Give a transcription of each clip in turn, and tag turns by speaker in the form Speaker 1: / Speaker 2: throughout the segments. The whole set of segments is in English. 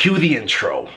Speaker 1: Cue the intro.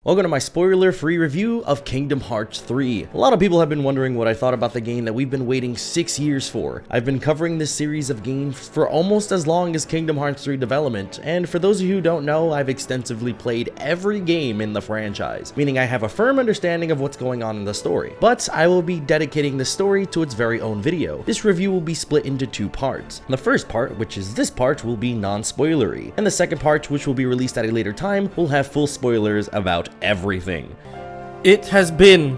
Speaker 2: Welcome to my spoiler-free review of Kingdom Hearts 3. A lot of people have been wondering what I thought about the game that we've been waiting 6 years for. I've been covering this series of games for almost as long as Kingdom Hearts 3 development, and for those of you who don't know, I've extensively played every game in the franchise, meaning I have a firm understanding of what's going on in the story. But I will be dedicating the story to its very own video. This review will be split into 2 parts. The first part, which is this part, will be non-spoilery, and the second part, which will be released at a later time, will have full spoilers about everything.
Speaker 3: It has been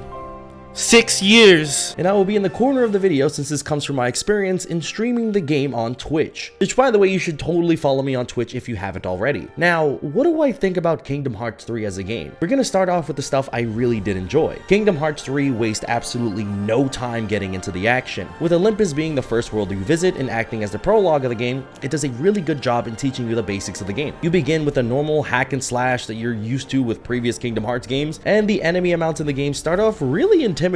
Speaker 3: 6 years.
Speaker 2: And I will be in the corner of the video since this comes from my experience in streaming the game on Twitch. Which, by the way, you should totally follow me on Twitch if you haven't already. Now, what do I think about Kingdom Hearts 3 as a game? We're gonna start off with the stuff I really did enjoy. Kingdom Hearts 3 wastes absolutely no time getting into the action. With Olympus being the first world you visit and acting as the prologue of the game, it does a really good job in teaching you the basics of the game. You begin with a normal hack and slash that you're used to with previous Kingdom Hearts games, and the enemy amounts in the game start off really intimidating,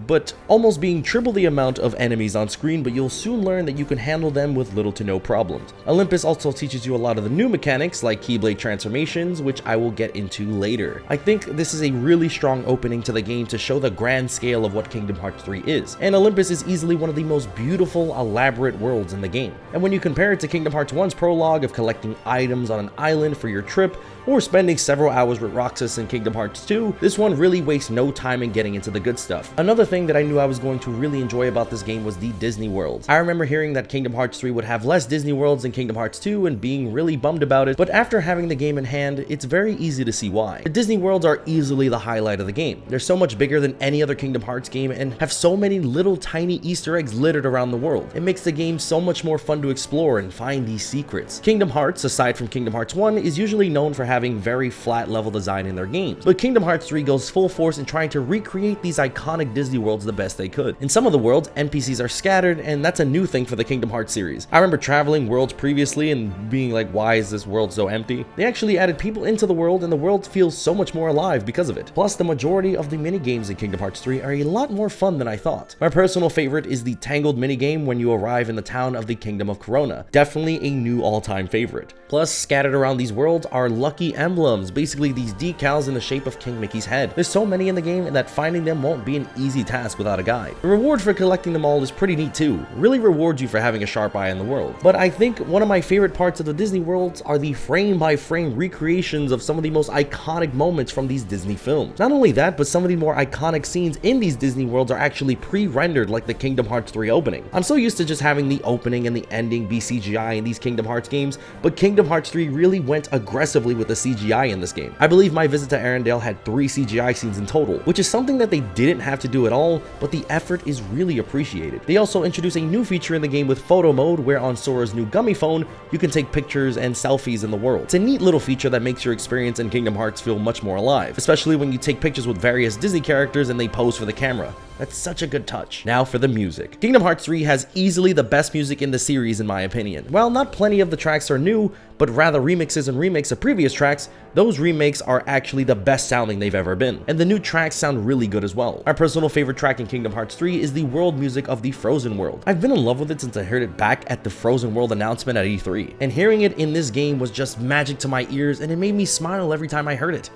Speaker 2: but almost being triple the amount of enemies on screen, but you'll soon learn that you can handle them with little to no problems. Olympus also teaches you a lot of the new mechanics like Keyblade transformations, which I will get into later. I think this is a really strong opening to the game to show the grand scale of what Kingdom Hearts 3 is, and Olympus is easily one of the most beautiful, elaborate worlds in the game. And when you compare it to Kingdom Hearts 1's prologue of collecting items on an island for your trip, or spending several hours with Roxas in Kingdom Hearts 2, this one really wastes no time in getting into the good stuff. Another thing that I knew I was going to really enjoy about this game was the Disney worlds. I remember hearing that Kingdom Hearts 3 would have less Disney worlds than Kingdom Hearts 2 and being really bummed about it, but after having the game in hand, it's very easy to see why. The Disney worlds are easily the highlight of the game. They're so much bigger than any other Kingdom Hearts game and have so many little tiny Easter eggs littered around the world. It makes the game so much more fun to explore and find these secrets. Kingdom Hearts, aside from Kingdom Hearts 1, is usually known for having very flat level design in their games, but Kingdom Hearts 3 goes full force in trying to recreate these iconic Disney worlds the best they could. In some of the worlds, NPCs are scattered, and that's a new thing for the Kingdom Hearts series. I remember traveling worlds previously and being like, why is this world so empty? They actually added people into the world, and the world feels so much more alive because of it. Plus, the majority of the mini-games in Kingdom Hearts 3 are a lot more fun than I thought. My personal favorite is the Tangled minigame when you arrive in the town of the Kingdom of Corona. Definitely a new all-time favorite. Plus, scattered around these worlds are lucky emblems, basically these decals in the shape of King Mickey's head. There's so many in the game that finding them won't be an easy task without a guide. The reward for collecting them all is pretty neat too. It really rewards you for having a sharp eye in the world. But I think one of my favorite parts of the Disney worlds are the frame-by-frame recreations of some of the most iconic moments from these Disney films. Not only that, but some of the more iconic scenes in these Disney worlds are actually pre-rendered like the Kingdom Hearts 3 opening. I'm so used to just having the opening and the ending be CGI in these Kingdom Hearts games, but Kingdom Hearts 3 really went aggressively with the CGI in this game. I believe my visit to Arendelle had 3 CGI scenes in total, which is something that they didn't have to do at all, but the effort is really appreciated. They also introduced a new feature in the game with photo mode, where on Sora's new gummy phone, you can take pictures and selfies in the world. It's a neat little feature that makes your experience in Kingdom Hearts feel much more alive, especially when you take pictures with various Disney characters and they pose for the camera. That's such a good touch. Now for the music. Kingdom Hearts 3 has easily the best music in the series in my opinion. While not plenty of the tracks are new, but rather remixes and remakes of previous tracks, those remakes are actually the best sounding they've ever been. And the new tracks sound really good as well. My personal favorite track in Kingdom Hearts 3 is the world music of the Frozen world. I've been in love with it since I heard it back at the Frozen World announcement at E3. And hearing it in this game was just magic to my ears, and it made me smile every time I heard it.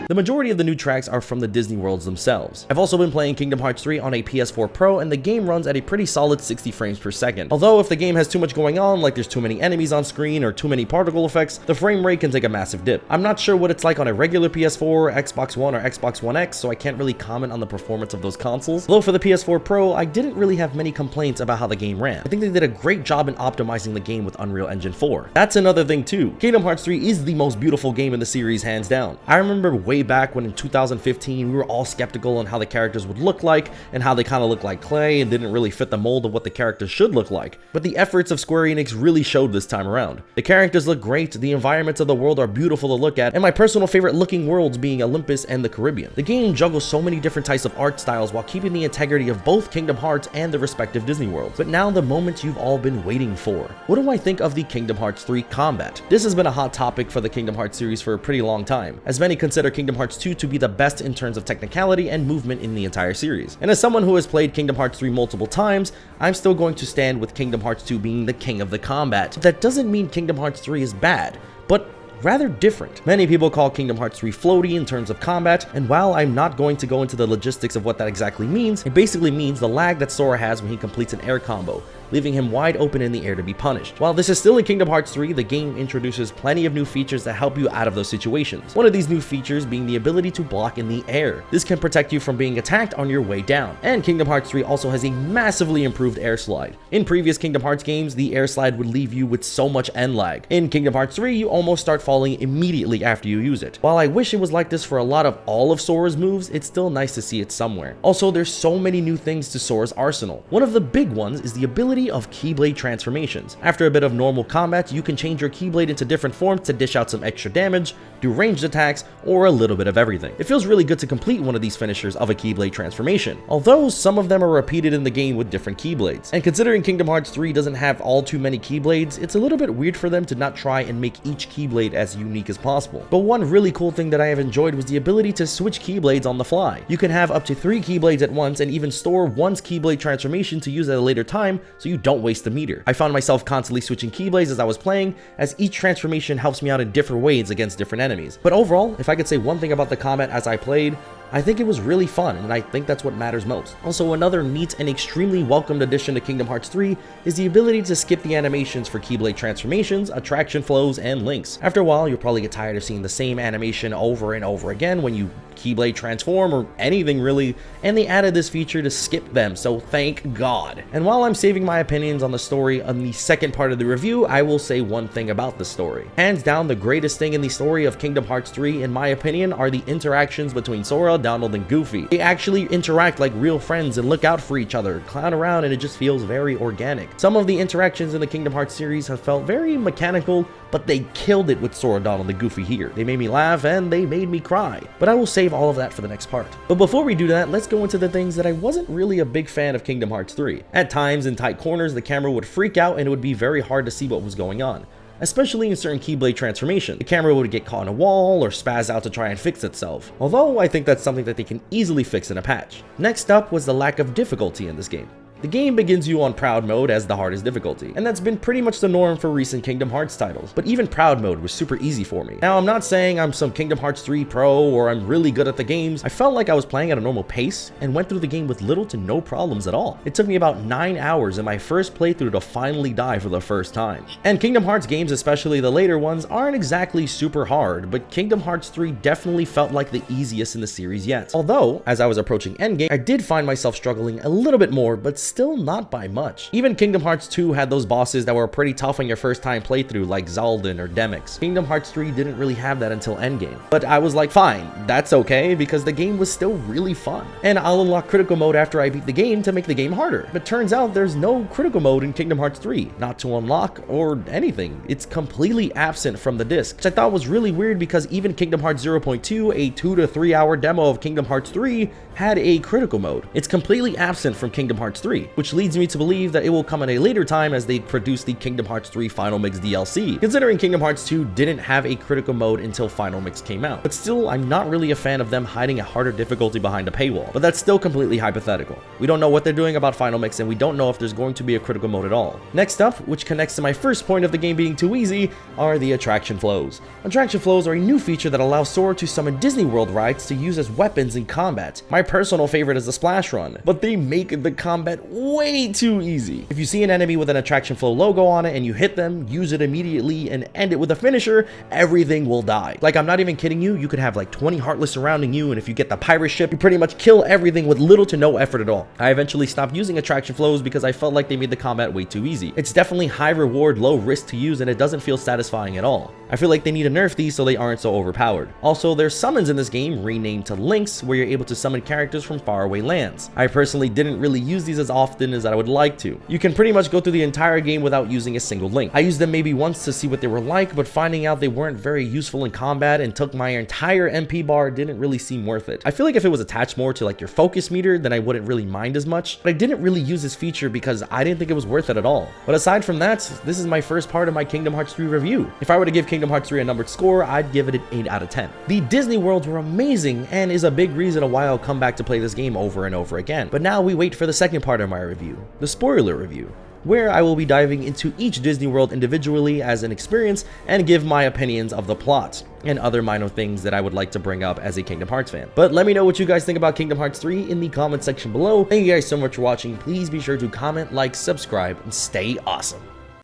Speaker 2: The majority of the new tracks are from the Disney worlds themselves. I've also been playing Kingdom Hearts 3 on a PS4 Pro, and the game runs at a pretty solid 60 frames per second. Although if the game has too much going on, like there's too many enemies on screen or too many particle effects, the frame rate can take a massive dip. I'm not sure what it's like on a regular PS4, Xbox One, or Xbox One X, so I can't really comment on the performance of those consoles. Though for the PS4 Pro, I didn't really have many complaints about how the game ran. I think they did a great job in optimizing the game with Unreal Engine 4. That's another thing too. Kingdom Hearts 3 is the most beautiful game in the series hands down. I remember way way back when in 2015 we were all skeptical on how the characters would look like and how they kind of look like clay and didn't really fit the mold of what the characters should look like. But the efforts of Square Enix really showed this time around. The characters look great, the environments of the world are beautiful to look at, and my personal favorite looking worlds being Olympus and the Caribbean. The game juggles so many different types of art styles while keeping the integrity of both Kingdom Hearts and the respective Disney worlds. But now the moment you've all been waiting for. What do I think of the Kingdom Hearts 3 combat? This has been a hot topic for the Kingdom Hearts series for a pretty long time, as many consider Kingdom Hearts 2 to be the best in terms of technicality and movement in the entire series. And as someone who has played Kingdom Hearts 3 multiple times, I'm still going to stand with Kingdom Hearts 2 being the king of the combat. That doesn't mean Kingdom Hearts 3 is bad, but rather different. Many people call Kingdom Hearts 3 floaty in terms of combat, and while I'm not going to go into the logistics of what that exactly means, it basically means the lag that Sora has when he completes an air combo, leaving him wide open in the air to be punished. While this is still in Kingdom Hearts 3, the game introduces plenty of new features that help you out of those situations. One of these new features being the ability to block in the air. This can protect you from being attacked on your way down. And Kingdom Hearts 3 also has a massively improved air slide. In previous Kingdom Hearts games, the air slide would leave you with so much end lag. In Kingdom Hearts 3, you almost start falling immediately after you use it. While I wish it was like this for a lot of all of Sora's moves, it's still nice to see it somewhere. Also, there's so many new things to Sora's arsenal. One of the big ones is the ability of Keyblade transformations. After a bit of normal combat, you can change your Keyblade into different forms to dish out some extra damage, do ranged attacks, or a little bit of everything. It feels really good to complete one of these finishers of a Keyblade transformation, although some of them are repeated in the game with different Keyblades. And considering Kingdom Hearts 3 doesn't have all too many Keyblades, it's a little bit weird for them to not try and make each Keyblade as unique as possible. But one really cool thing that I have enjoyed was the ability to switch Keyblades on the fly. You can have up to 3 Keyblades at once and even store one's Keyblade transformation to use at a later time so you don't waste the meter. I found myself constantly switching Keyblades as I was playing, as each transformation helps me out in different ways against different enemies. But overall, if I could say one thing about the combat as I played, I think it was really fun, and I think that's what matters most. Also, another neat and extremely welcomed addition to Kingdom Hearts 3 is the ability to skip the animations for Keyblade transformations, attraction flows, and links. After a while, you'll probably get tired of seeing the same animation over and over again when you Keyblade transform or anything really, and they added this feature to skip them, so thank God. And while I'm saving my opinions on the story on the second part of the review, I will say one thing about the story. Hands down, the greatest thing in the story of Kingdom Hearts 3, in my opinion, are the interactions between Sora, Donald, and Goofy. They actually interact like real friends and look out for each other, clown around, and it just feels very organic. Some of the interactions in the Kingdom Hearts series have felt very mechanical, but they killed it with Sora, Donald, and Goofy here. They made me laugh and they made me cry. But I will save all of that for the next part. But before we do that, let's go into the things that I wasn't really a big fan of Kingdom Hearts 3. At times, in tight corners, the camera would freak out and it would be very hard to see what was going on, especially in certain Keyblade transformation. The camera would get caught in a wall or spaz out to try and fix itself, although I think that's something that they can easily fix in a patch. Next up was the lack of difficulty in this game. The game begins you on Proud Mode as the hardest difficulty, and that's been pretty much the norm for recent Kingdom Hearts titles, but even Proud Mode was super easy for me. Now, I'm not saying I'm some Kingdom Hearts 3 pro or I'm really good at the games. I felt like I was playing at a normal pace and went through the game with little to no problems at all. It took me about 9 hours in my first playthrough to finally die for the first time. And Kingdom Hearts games, especially the later ones, aren't exactly super hard, but Kingdom Hearts 3 definitely felt like the easiest in the series yet. Although, as I was approaching endgame, I did find myself struggling a little bit more, but still not by much. Even Kingdom Hearts 2 had those bosses that were pretty tough on your first time playthrough, like Zaldin or Demyx. Kingdom Hearts 3 didn't really have that until endgame. But I was like, fine, that's okay, because the game was still really fun. And I'll unlock critical mode after I beat the game to make the game harder. But turns out there's no critical mode in Kingdom Hearts 3, not to unlock or anything. It's completely absent from the disc, which I thought was really weird because even Kingdom Hearts 0.2, a 2 to 3 hour demo of Kingdom Hearts 3, had a critical mode. It's completely absent from Kingdom Hearts 3, which leads me to believe that it will come at a later time as they produce the Kingdom Hearts 3 Final Mix DLC, considering Kingdom Hearts 2 didn't have a critical mode until Final Mix came out. But still, I'm not really a fan of them hiding a harder difficulty behind a paywall, but that's still completely hypothetical. We don't know what they're doing about Final Mix, and we don't know if there's going to be a critical mode at all. Next up, which connects to my first point of the game being too easy, are the attraction flows. Attraction flows are a new feature that allows Sora to summon Disney World rides to use as weapons in combat. My personal favorite is the Splash Run, but they make the combat way too easy. If you see an enemy with an attraction flow logo on it and you hit them, use it immediately and end it with a finisher, everything will die. Like, I'm not even kidding you, you could have like 20 Heartless surrounding you, and if you get the pirate ship, you pretty much kill everything with little to no effort at all. I eventually stopped using attraction flows because I felt like they made the combat way too easy. It's definitely high reward, low risk to use, and it doesn't feel satisfying at all. I feel like they need to nerf these so they aren't so overpowered. Also, there's summons in this game renamed to links, where you're able to summon characters from faraway lands. I personally didn't really use these as often as I would like to. You can pretty much go through the entire game without using a single link. I used them maybe once to see what they were like, but finding out they weren't very useful in combat and took my entire MP bar didn't really seem worth it. I feel like if it was attached more to like your focus meter, then I wouldn't really mind as much, but I didn't really use this feature because I didn't think it was worth it at all. But aside from that, this is my first part of my Kingdom Hearts 3 review. If I were to give Kingdom Hearts 3 a numbered score, I'd give it an 8 out of 10. The Disney worlds were amazing and is a big reason why I'll come back to play this game over and over again. But now we wait for the second part of my review, the spoiler review, where I will be diving into each Disney world individually as an experience and give my opinions of the plot and other minor things that I would like to bring up as a Kingdom Hearts fan. But let me know what you guys think about Kingdom Hearts 3 in the comment section below. Thank you guys so much for watching. Please be sure to comment, like, subscribe, and stay awesome.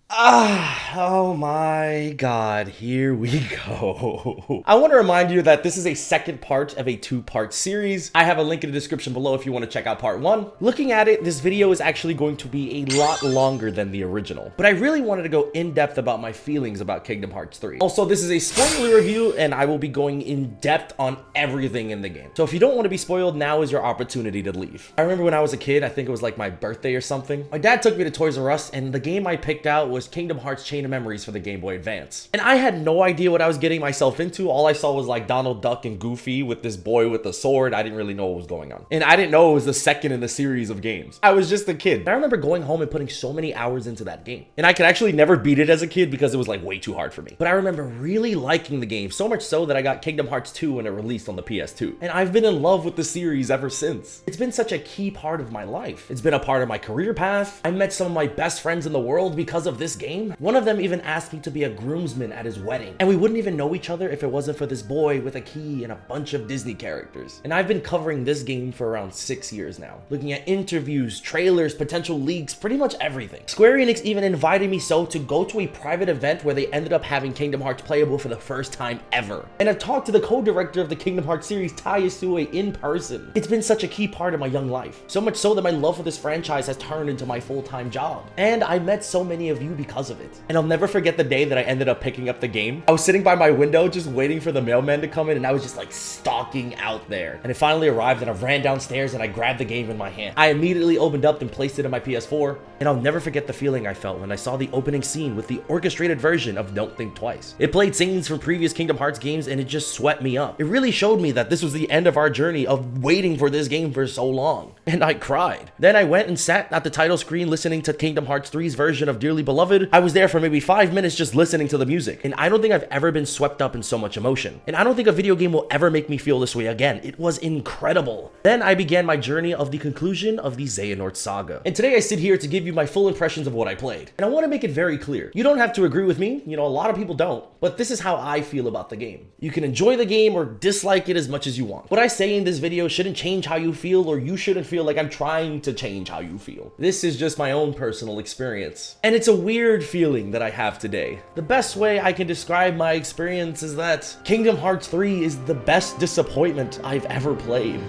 Speaker 2: Oh my god, here we go. I want to remind you that this is a second part of a two-part series. I have a link in the description below if you want to check out part 1. Looking at it, this video is actually going to be a lot longer than the original, but I really wanted to go in depth about my feelings about Kingdom Hearts 3. Also, this is a spoiler review and I will be going in depth on everything in the game. So if you don't want to be spoiled, now is your opportunity to leave. I remember when I was a kid, I think it was like my birthday or something. My dad took me to Toys R Us and the game I picked out was Kingdom Hearts Chain of Memories for the Game Boy Advance. And I had no idea what I was getting myself into. All I saw was like Donald Duck and Goofy with this boy with a sword. I didn't really know what was going on. And I didn't know it was the second in the series of games. I was just a kid. I remember going home and putting so many hours into that game. And I could actually never beat it as a kid because it was like way too hard for me. But I remember really liking the game, so much so that I got Kingdom Hearts 2 when it released on the PS2. And I've been in love with the series ever since. It's been such a key part of my life. It's been a part of my career path. I met some of my best friends in the world because of this game. One of them even asked me to be a groomsman at his wedding, and we wouldn't even know each other if it wasn't for this boy with a key and a bunch of Disney characters. And I've been covering this game for around 6 years now, looking at interviews, trailers, potential leaks, pretty much everything. Square Enix even invited me to go to a private event where they ended up having Kingdom Hearts playable for the first time ever. And I've talked to the co-director of the Kingdom Hearts series, Tai Yasue, in person. It's been such a key part of my young life, so much so that my love for this franchise has turned into my full-time job. And I met so many of you because of it. And I'll never forget the day that I ended up picking up the game. I was sitting by my window just waiting for the mailman to come in, and I was just like stalking out there. And it finally arrived, and I ran downstairs and I grabbed the game in my hand. I immediately opened up and placed it in my PS4, and I'll never forget the feeling I felt when I saw the opening scene with the orchestrated version of Don't Think Twice. It played scenes from previous Kingdom Hearts games, and it just swept me up. It really showed me that this was the end of our journey of waiting for this game for so long. And I cried. Then I went and sat at the title screen listening to Kingdom Hearts 3's version of Dearly Beloved. I was there for maybe 5 minutes just listening to the music, and I don't think I've ever been swept up in so much emotion. And I don't think a video game will ever make me feel this way again. It was incredible. Then I began my journey of the conclusion of the Xehanort saga. And today I sit here to give you my full impressions of what I played. And I want to make it very clear. You don't have to agree with me, you know, a lot of people don't, but this is how I feel about the game. You can enjoy the game or dislike it as much as you want. What I say in this video shouldn't change how you feel, or you shouldn't feel like I'm trying to change how you feel. This is just my own personal experience. And it's a weird feeling that I have today. The best way I can describe my experience is that Kingdom Hearts 3 is the best disappointment I've ever played.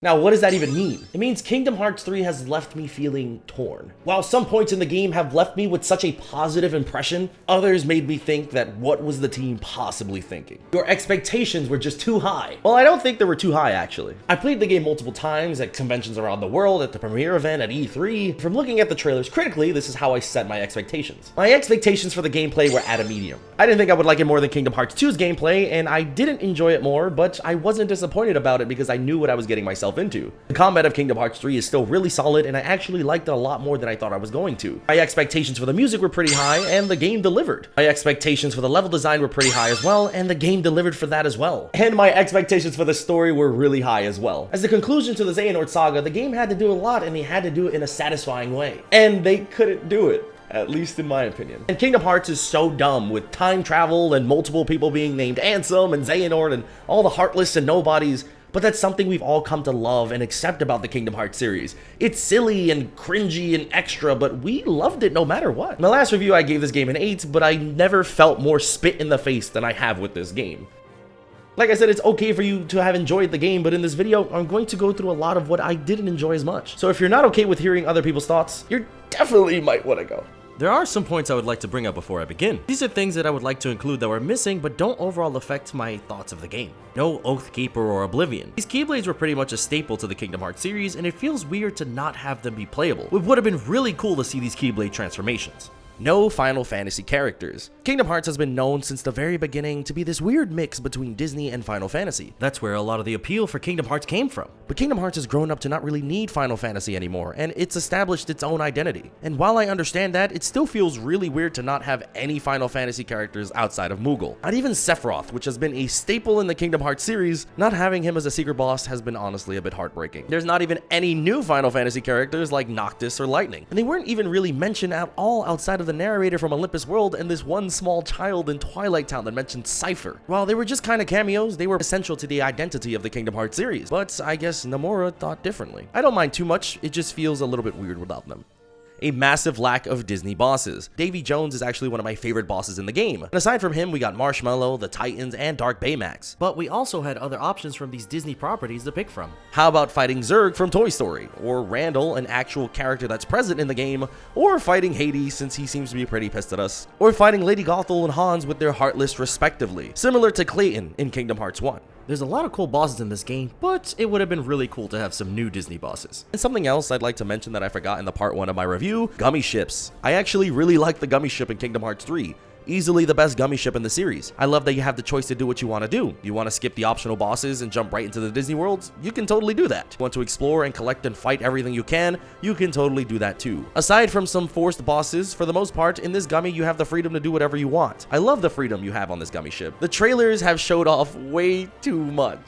Speaker 2: Now, what does that even mean? It means Kingdom Hearts 3 has left me feeling torn. While some points in the game have left me with such a positive impression, others made me think that what was the team possibly thinking? Your expectations were just too high. Well, I don't think they were too high, actually. I played the game multiple times at conventions around the world, at the premiere event, at E3. From looking at the trailers critically, this is how I set my expectations. My expectations for the gameplay were at a medium. I didn't think I would like it more than Kingdom Hearts 2's gameplay, and I didn't enjoy it more, but I wasn't disappointed about it because I knew what I was getting myself into. The combat of Kingdom Hearts 3 is still really solid, and I actually liked it a lot more than I thought I was going to. My expectations for the music were pretty high, and the game delivered. My expectations for the level design were pretty high as well, and the game delivered for that as well. And my expectations for the story were really high as well. As the conclusion to the Xehanort saga, the game had to do a lot, and they had to do it in a satisfying way. And they couldn't do it. At least in my opinion. And Kingdom Hearts is so dumb, with time travel and multiple people being named Ansem and Xehanort and all the Heartless and nobodies, but that's something we've all come to love and accept about the Kingdom Hearts series. It's silly and cringy and extra, but we loved it no matter what. In my last review, I gave this game an 8, but I never felt more spit in the face than I have with this game. Like I said, it's okay for you to have enjoyed the game, but in this video, I'm going to go through a lot of what I didn't enjoy as much. So if you're not okay with hearing other people's thoughts, you definitely might want to go. There are some points I would like to bring up before I begin. These are things that I would like to include that were missing but don't overall affect my thoughts of the game. No Oathkeeper or Oblivion. These Keyblades were pretty much a staple to the Kingdom Hearts series, and it feels weird to not have them be playable. It would have been really cool to see these Keyblade transformations. No Final Fantasy characters. Kingdom Hearts has been known since the very beginning to be this weird mix between Disney and Final Fantasy. That's where a lot of the appeal for Kingdom Hearts came from. But Kingdom Hearts has grown up to not really need Final Fantasy anymore, and it's established its own identity. And while I understand that, it still feels really weird to not have any Final Fantasy characters outside of Moogle. Not even Sephiroth, which has been a staple in the Kingdom Hearts series, not having him as a secret boss has been honestly a bit heartbreaking. There's not even any new Final Fantasy characters like Noctis or Lightning, and they weren't even really mentioned at all outside of the narrator from Olympus World and this one small child in Twilight Town that mentioned Cypher. While they were just kind of cameos, they were essential to the identity of the Kingdom Hearts series, but I guess Nomura thought differently. I don't mind too much, it just feels a little bit weird without them. A massive lack of Disney bosses. Davy Jones is actually one of my favorite bosses in the game. And aside from him, we got Marshmallow, the Titans, and Dark Baymax. But we also had other options from these Disney properties to pick from. How about fighting Zurg from Toy Story? Or Randall, an actual character that's present in the game? Or fighting Hades, since he seems to be pretty pissed at us? Or fighting Lady Gothel and Hans with their Heartless respectively, similar to Clayton in Kingdom Hearts 1. There's a lot of cool bosses in this game, but it would have been really cool to have some new Disney bosses. And something else I'd like to mention that I forgot in the part 1 of my review, gummy ships. I actually really like the gummy ship in Kingdom Hearts 3. Easily the best gummy ship in the series. I love that you have the choice to do what you want to do. You want to skip the optional bosses and jump right into the Disney worlds? You can totally do that. You want to explore and collect and fight everything you can totally do that too. Aside from some forced bosses, for the most part, in this gummy you have the freedom to do whatever you want. I love the freedom you have on this gummy ship. The trailers have showed off way too much.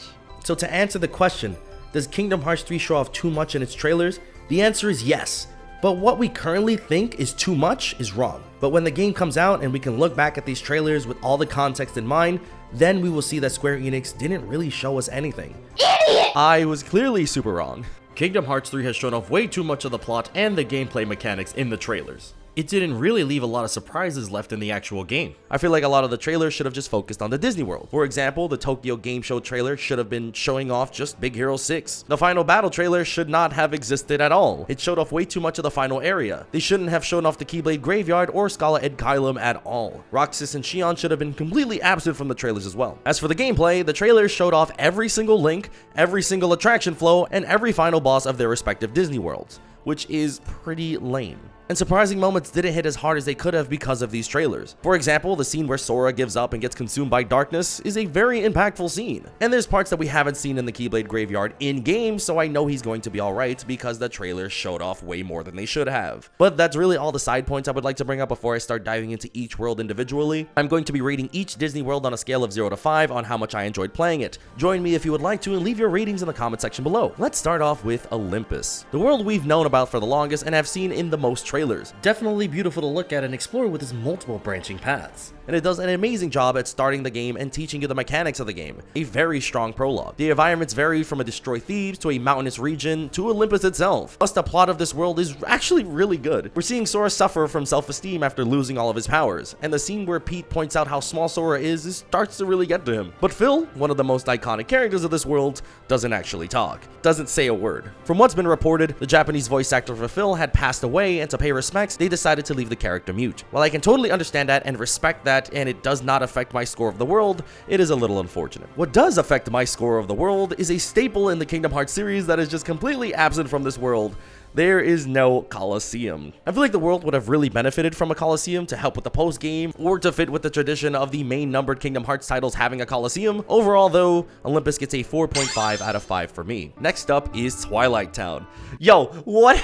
Speaker 2: So to answer the question, does Kingdom Hearts 3 show off too much in its trailers? The answer is yes. But what we currently think is too much is wrong. But when the game comes out and we can look back at these trailers with all the context in mind, then we will see that Square Enix didn't really show us anything. Idiot! I was clearly super wrong. Kingdom Hearts 3 has shown off way too much of the plot and the gameplay mechanics in the trailers. It didn't really leave a lot of surprises left in the actual game. I feel like a lot of the trailers should have just focused on the Disney World. For example, the Tokyo Game Show trailer should have been showing off just Big Hero 6. The Final Battle trailer should not have existed at all. It showed off way too much of the final area. They shouldn't have shown off the Keyblade Graveyard or Scala Ed Kylum at all. Roxas and Xion should have been completely absent from the trailers as well. As for the gameplay, the trailers showed off every single link, every single attraction flow, and every final boss of their respective Disney worlds, which is pretty lame. And surprising moments didn't hit as hard as they could have because of these trailers. For example, the scene where Sora gives up and gets consumed by darkness is a very impactful scene. And there's parts that we haven't seen in the Keyblade Graveyard in-game, so I know he's going to be alright because the trailers showed off way more than they should have. But that's really all the side points I would like to bring up before I start diving into each world individually. I'm going to be rating each Disney world on a scale of 0 to 5 on how much I enjoyed playing it. Join me if you would like to and leave your ratings in the comment section below. Let's start off with Olympus, the world we've known about for the longest and have seen in the most trailers. Definitely beautiful to look at and explore with its multiple branching paths. And it does an amazing job at starting the game and teaching you the mechanics of the game. A very strong prologue. The environments vary from a Destroy Thebes to a mountainous region to Olympus itself. Plus, the plot of this world is actually really good. We're seeing Sora suffer from self-esteem after losing all of his powers, and the scene where Pete points out how small Sora is starts to really get to him. But Phil, one of the most iconic characters of this world, doesn't actually talk. Doesn't say a word. From what's been reported, the Japanese voice actor for Phil had passed away, and to pay respects, they decided to leave the character mute. While I can totally understand that and respect that, and it does not affect my score of the world, it is a little unfortunate. What does affect my score of the world is a staple in the Kingdom Hearts series that is just completely absent from this world, There is no Colosseum. I feel like the world would have really benefited from a Colosseum to help with the post game or to fit with the tradition of the main numbered Kingdom Hearts titles having a Colosseum. Overall though, Olympus gets a 4.5 out of 5 for me. Next up is Twilight Town. Yo, what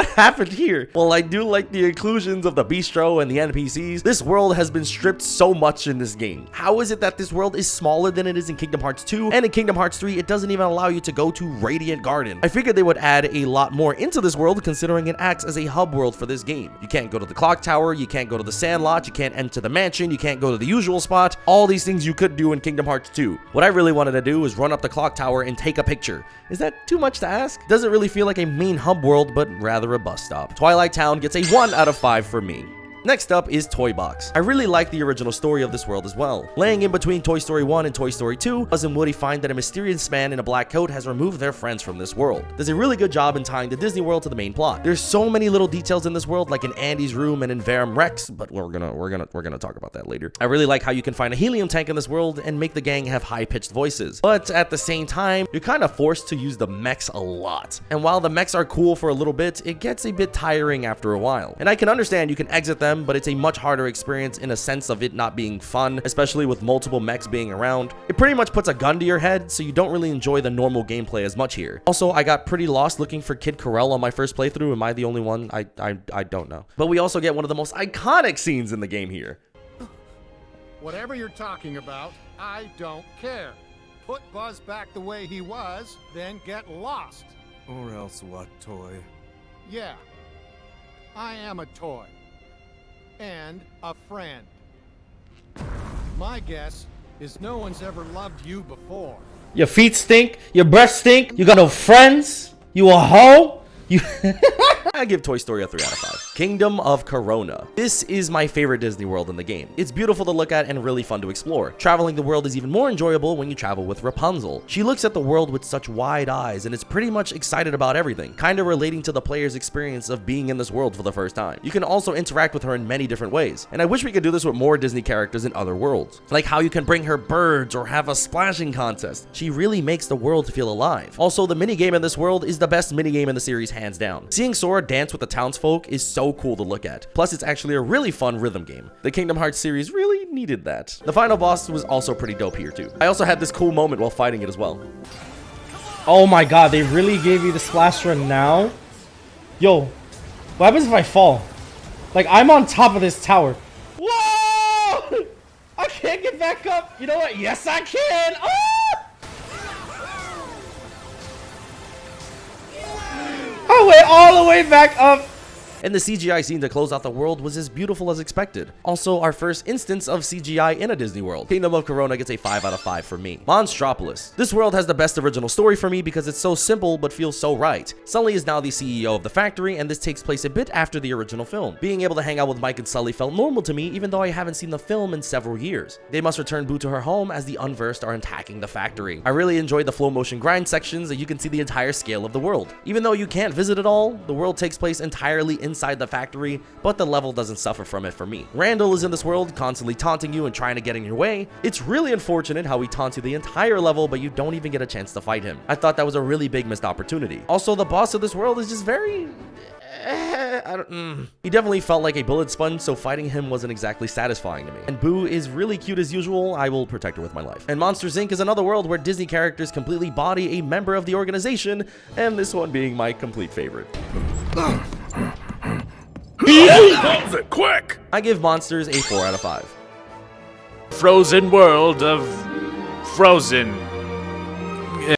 Speaker 2: happened here? Well, I do like the inclusions of the bistro and the NPCs. This world has been stripped so much in this game. How is it that this world is smaller than it is in Kingdom Hearts 2, and in Kingdom Hearts 3 it doesn't even allow you to go to Radiant Garden? I figured they would add a lot more into this world considering it acts as a hub world for this game. You can't go to the clock tower, you can't go to the sandlot, you can't enter the mansion, you can't go to the usual spot. All these things you could do in Kingdom Hearts 2. What I really wanted to do is run up the clock tower and take a picture. Is that too much to ask? Doesn't really feel like a main hub world, but rather a bus stop. Twilight Town gets a 1 out of 5 for me. Next up is Toy Box. I really like the original story of this world as well. Laying in between Toy Story 1 and Toy Story 2, Buzz and Woody find that a mysterious man in a black coat has removed their friends from this world. Does a really good job in tying the Disney world to the main plot. There's so many little details in this world, like in Andy's room and in Verum Rex, but we're gonna talk about that later. I really like how you can find a helium tank in this world and make the gang have high-pitched voices. But at the same time, you're kind of forced to use the mechs a lot. And while the mechs are cool for a little bit, it gets a bit tiring after a while. And I can understand you can exit them, but it's a much harder experience in a sense of it not being fun, especially with multiple mechs being around. It pretty much puts a gun to your head, so you don't really enjoy the normal gameplay as much here. Also, I got pretty lost looking for Kid Corel on my first playthrough. Am I the only one? I don't know. But we also get one of the most iconic scenes in the game here.
Speaker 1: Whatever you're talking about, I don't care. Put Buzz back the way he was, then get lost.
Speaker 4: Or else what, Toy?
Speaker 1: Yeah, I am a toy. And a friend. My guess is no one's ever loved you before.
Speaker 3: Your feet stink, your breath stink, you got no friends, you a hoe, you...
Speaker 2: I give Toy Story a 3 out of 5. Kingdom of Corona. This is my favorite Disney world in the game. It's beautiful to look at and really fun to explore. Traveling the world is even more enjoyable when you travel with Rapunzel. She looks at the world with such wide eyes and is pretty much excited about everything, kind of relating to the player's experience of being in this world for the first time. You can also interact with her in many different ways, and I wish we could do this with more Disney characters in other worlds. Like how you can bring her birds or have a splashing contest. She really makes the world feel alive. Also, the minigame in this world is the best minigame in the series hands down. Seeing Sora dance with the townsfolk is so cool to look at. Plus, it's actually a really fun rhythm game. The Kingdom Hearts series really needed that. The final boss was also pretty dope here too. I also had this cool moment while fighting it as well.
Speaker 3: Oh my god, they really gave you the splash run now? Yo, what happens if I fall? Like, I'm on top of this tower. Whoa! I can't get back up. You know what? Yes, I can. Oh! I went all the way back up.
Speaker 2: And the CGI scene to close out the world was as beautiful as expected. Also, our first instance of CGI in a Disney world. Kingdom of Corona gets a 5 out of 5 for me. Monstropolis. This world has the best original story for me because it's so simple but feels so right. Sully is now the CEO of the factory, and this takes place a bit after the original film. Being able to hang out with Mike and Sully felt normal to me, even though I haven't seen the film in several years. They must return Boo to her home as the Unversed are attacking the factory. I really enjoyed the flow motion grind sections that you can see the entire scale of the world. Even though you can't visit it all, the world takes place entirely inside the factory, but the level doesn't suffer from it for me. Randall is in this world, constantly taunting you and trying to get in your way. It's really unfortunate how he taunts you the entire level, but you don't even get a chance to fight him. I thought that was a really big missed opportunity. Also, the boss of this world is just very... He definitely felt like a bullet sponge, so fighting him wasn't exactly satisfying to me. And Boo is really cute as usual. I will protect her with my life. And Monsters Inc. is another world where Disney characters completely body a member of the organization, and this one being my complete favorite.
Speaker 4: Close it, quick!
Speaker 2: I give Monsters a 4 out of 5.
Speaker 4: Frozen world of... Frozen.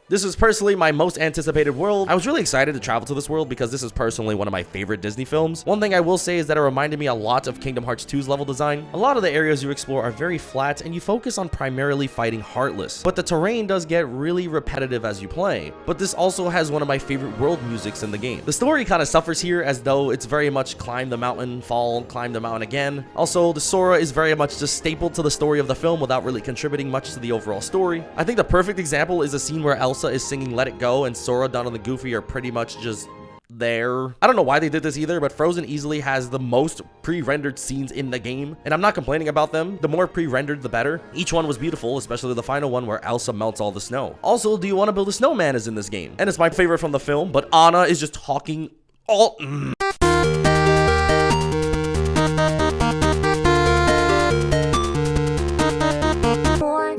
Speaker 2: This was personally my most anticipated world. I was really excited to travel to this world because this is personally one of my favorite Disney films. One thing I will say is that it reminded me a lot of Kingdom Hearts 2's level design. A lot of the areas you explore are very flat and you focus on primarily fighting Heartless, but the terrain does get really repetitive as you play. But this also has one of my favorite world musics in the game. The story kind of suffers here as though it's very much climb the mountain, fall, climb the mountain again. Also, the Sora is very much just stapled to the story of the film without really contributing much to the overall story. I think the perfect example is a scene where Elsa is singing Let It Go and Sora, Donald, and Goofy are pretty much just there. I don't know why they did this either, but Frozen easily has the most pre-rendered scenes in the game, and I'm not complaining about them. The more pre-rendered, the better. Each one was beautiful, especially the final one where Elsa melts all the snow. Also, Do You Want to Build a Snowman is in this game, and it's my favorite from the film, but Anna is just talking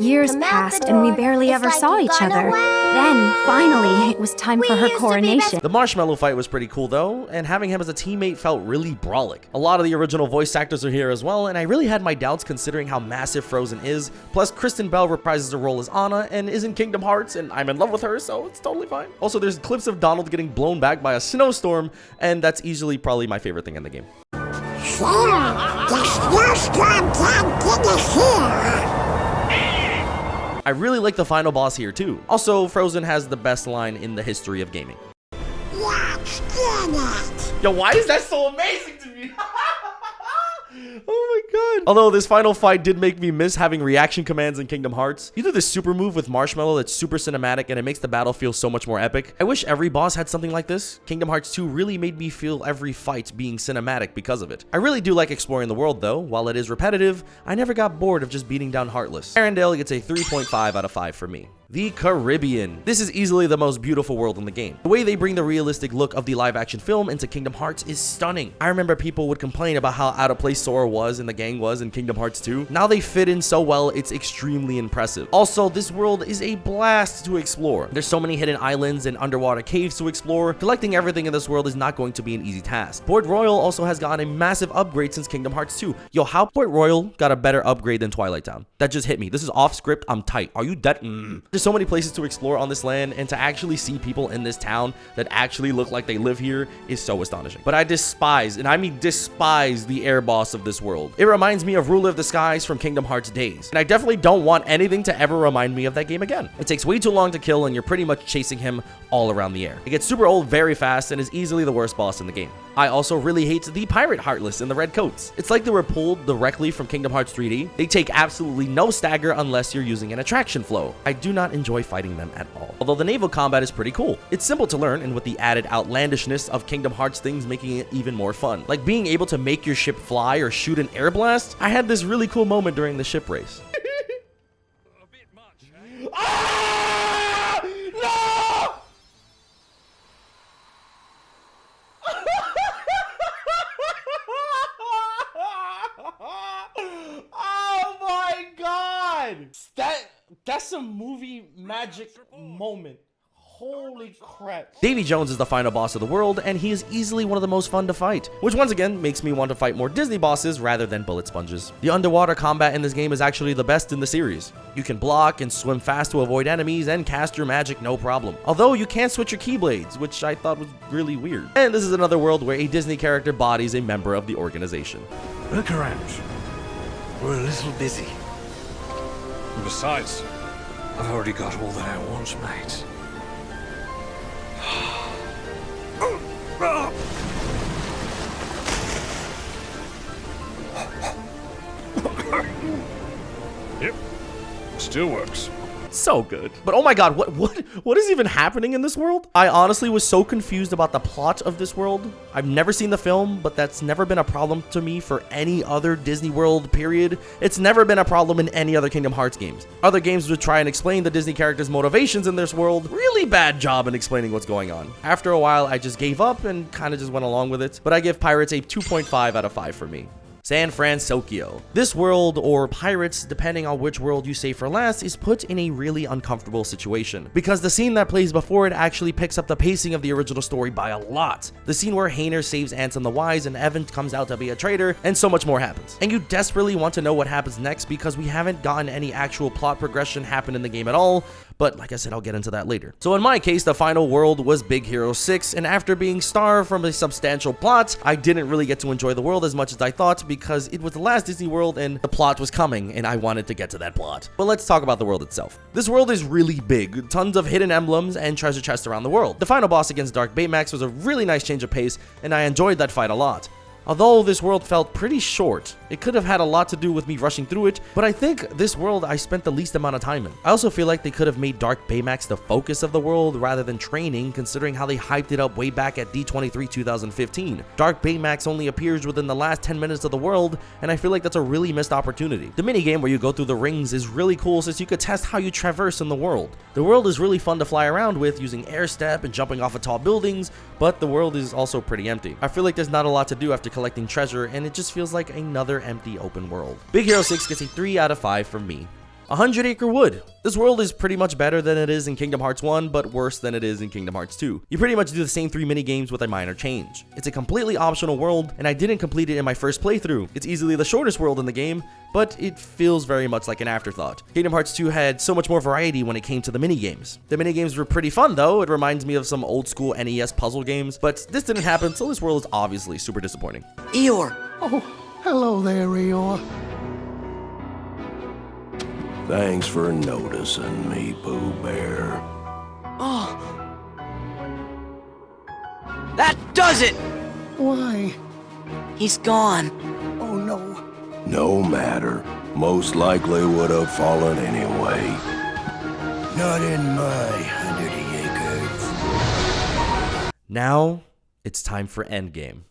Speaker 5: Years passed and we barely ever saw each other. Then, finally, it was time for her coronation.
Speaker 2: The Marshmallow fight was pretty cool though, and having him as a teammate felt really brawlic. A lot of the original voice actors are here as well, and I really had my doubts considering how massive Frozen is. Plus, Kristen Bell reprises her role as Anna and is in Kingdom Hearts, and I'm in love with her, so it's totally fine. Also, there's clips of Donald getting blown back by a snowstorm, and that's easily probably my favorite thing in the game. I really like the final boss here too. Also, Frozen has the best line in the history of gaming. Yo, why is that so amazing to me? Oh my god. Although this final fight did make me miss having reaction commands in Kingdom Hearts. You do this super move with Marshmallow that's super cinematic and it makes the battle feel so much more epic. I wish every boss had something like this. Kingdom Hearts 2 really made me feel every fight being cinematic because of it. I really do like exploring the world though. While it is repetitive, I never got bored of just beating down Heartless. Arendelle gets a 3.5 out of 5 for me. The Caribbean. This is easily the most beautiful world in the game. The way they bring the realistic look of the live action film into Kingdom Hearts is stunning. I remember people would complain about how out of place Sora was and the gang was in Kingdom Hearts 2. Now they fit in so well, it's extremely impressive. Also, this world is a blast to explore. There's so many hidden islands and underwater caves to explore. Collecting everything in this world is not going to be an easy task. Port Royal also has gotten a massive upgrade since Kingdom Hearts 2. Yo, how Port Royal got a better upgrade than Twilight Town? That just hit me. This is off script. I'm tight. Are you dead? There's so many places to explore on this land, and to actually see people in this town that actually look like they live here is so astonishing. But I despise, and I mean despise, the air boss of this world. It reminds me of Ruler of the Skies from Kingdom Hearts days, and I definitely don't want anything to ever remind me of that game again. It takes way too long to kill, and you're pretty much chasing him all around the air. It gets super old very fast and is easily the worst boss in the game. I also really hate the pirate Heartless in the red coats. It's like they were pulled directly from Kingdom Hearts 3D. They take absolutely no stagger unless you're using an attraction flow. I do not enjoy fighting them at all. Although the naval combat is pretty cool. It's simple to learn, and with the added outlandishness of Kingdom Hearts things making it even more fun. Like being able to make your ship fly or shoot an air blast. I had this really cool moment during the ship race.
Speaker 4: A bit much, eh?
Speaker 3: Ah! No! Oh my god! That's a movie magic moment. Holy crap.
Speaker 2: Davy Jones is the final boss of the world, and he is easily one of the most fun to fight, which once again makes me want to fight more Disney bosses rather than bullet sponges. The underwater combat in this game is actually the best in the series. You can block and swim fast to avoid enemies and cast your magic no problem. Although you can't switch your keyblades, which I thought was really weird. And this is another world where a Disney character bodies a member of the organization.
Speaker 4: Look around. We're a little busy. And besides, I've already got all that I want, mate. Yep, still works.
Speaker 2: So good. But oh my god, what is even happening in this world? I honestly was so confused about the plot of this world. I've never seen the film, but that's never been a problem to me for any other Disney World, period. It's never been a problem in any other Kingdom Hearts games. Other games would try and explain the Disney characters' motivations in this world. Really bad job in explaining what's going on. After a while, I just gave up and kind of just went along with it. But I give Pirates a 2.5 out of 5 for me. San Francisco. This world, or Pirates, depending on which world you say for last, is put in a really uncomfortable situation. Because the scene that plays before it actually picks up the pacing of the original story by a lot. The scene where Hayner saves Ansem the Wise and Evan comes out to be a traitor, and so much more happens. And you desperately want to know what happens next because we haven't gotten any actual plot progression happen in the game at all. But like I said, I'll get into that later. So in my case, the final world was Big Hero 6, and after being starved from a substantial plot, I didn't really get to enjoy the world as much as I thought because it was the last Disney World and the plot was coming and I wanted to get to that plot. But let's talk about the world itself. This world is really big, tons of hidden emblems and treasure chests around the world. The final boss against Dark Baymax was a really nice change of pace and I enjoyed that fight a lot. Although this world felt pretty short, it could have had a lot to do with me rushing through it, but I think this world I spent the least amount of time in. I also feel like they could have made Dark Baymax the focus of the world rather than training, considering how they hyped it up way back at D23 2015. Dark Baymax only appears within the last 10 minutes of the world, and I feel like that's a really missed opportunity. The minigame where you go through the rings is really cool since you could test how you traverse in the world. The world is really fun to fly around with using air step and jumping off of tall buildings, but the world is also pretty empty. I feel like there's not a lot to do after collecting treasure, and it just feels like another empty open world. Big Hero 6 gets a 3 out of 5 from me. 100 Acre Wood. This world is pretty much better than it is in Kingdom Hearts 1, but worse than it is in Kingdom Hearts 2. You pretty much do the same 3 minigames with a minor change. It's a completely optional world, and I didn't complete it in my first playthrough. It's easily the shortest world in the game, but it feels very much like an afterthought. Kingdom Hearts 2 had so much more variety when it came to the minigames. The minigames were pretty fun though. It reminds me of some old school NES puzzle games, but this didn't happen, so this world is obviously super disappointing.
Speaker 6: Eeyore!
Speaker 1: Oh, hello there, Eeyore.
Speaker 7: Thanks for noticing me, Pooh Bear.
Speaker 6: Oh! That does it!
Speaker 1: Why?
Speaker 6: He's gone.
Speaker 1: Oh no.
Speaker 7: No matter. Most likely would have fallen anyway. Not in my 100 acres.
Speaker 2: Now, it's time for Endgame.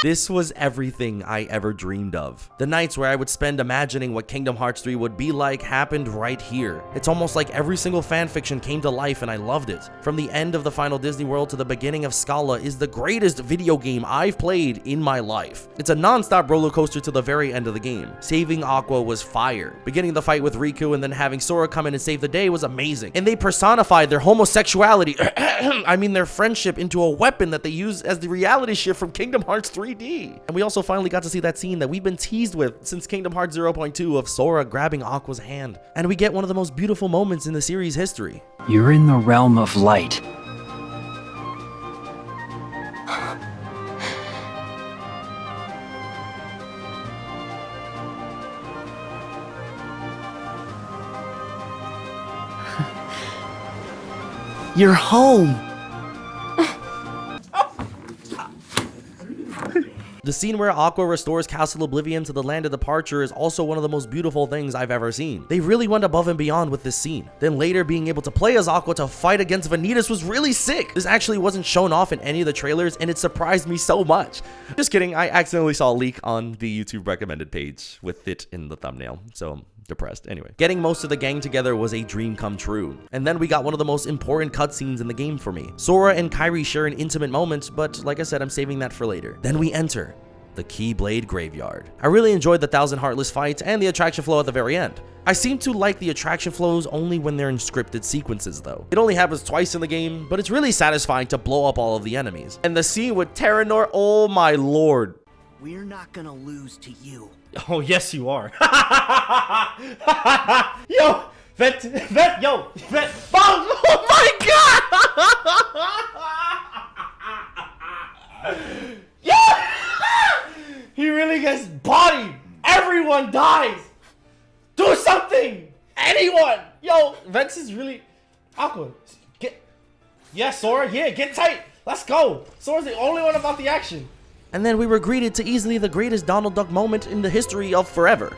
Speaker 2: This was everything I ever dreamed of. The nights where I would spend imagining what Kingdom Hearts 3 would be like happened right here. It's almost like every single fanfiction came to life and I loved it. From the end of the final Disney World to the beginning of Scala is the greatest video game I've played in my life. It's a non-stop roller coaster to the very end of the game. Saving Aqua was fire. Beginning the fight with Riku and then having Sora come in and save the day was amazing. And they personified their homosexuality, I mean their friendship, into a weapon that they use as the reality shift from Kingdom Hearts 3D. And we also finally got to see that scene that we've been teased with since Kingdom Hearts 0.2 of Sora grabbing Aqua's hand. And we get one of the most beautiful moments in the series history.
Speaker 8: You're in the realm of light.
Speaker 6: You're home!
Speaker 2: The scene where Aqua restores Castle Oblivion to the land of departure is also one of the most beautiful things I've ever seen. They really went above and beyond with this scene. Then later being able to play as Aqua to fight against Vanitas was really sick. This actually wasn't shown off in any of the trailers and it surprised me so much. Just kidding, I accidentally saw a leak on the YouTube recommended page with it in the thumbnail, so I'm depressed. Anyway, getting most of the gang together was a dream come true. And then we got one of the most important cutscenes in the game for me. Sora and Kairi share an intimate moment, but like I said, I'm saving that for later. Then we enter the Keyblade Graveyard. I really enjoyed the 1000 Heartless fights and the attraction flow at the very end. I seem to like the attraction flows only when they're in scripted sequences though. It only happens twice in the game, but it's really satisfying to blow up all of the enemies. And the scene with Terranor, oh my lord.
Speaker 6: We're not gonna lose to you.
Speaker 3: Oh, yes, you are. Yo, Vet, yo, Vet, oh my god! Yeah! He really gets bodied. Everyone dies. Do something. Anyone. Yo, Vex is really awkward. Yeah, Sora, yeah, get tight. Let's go. Sora's the only one about the action.
Speaker 2: And then we were greeted to easily the greatest Donald Duck moment in the history of forever.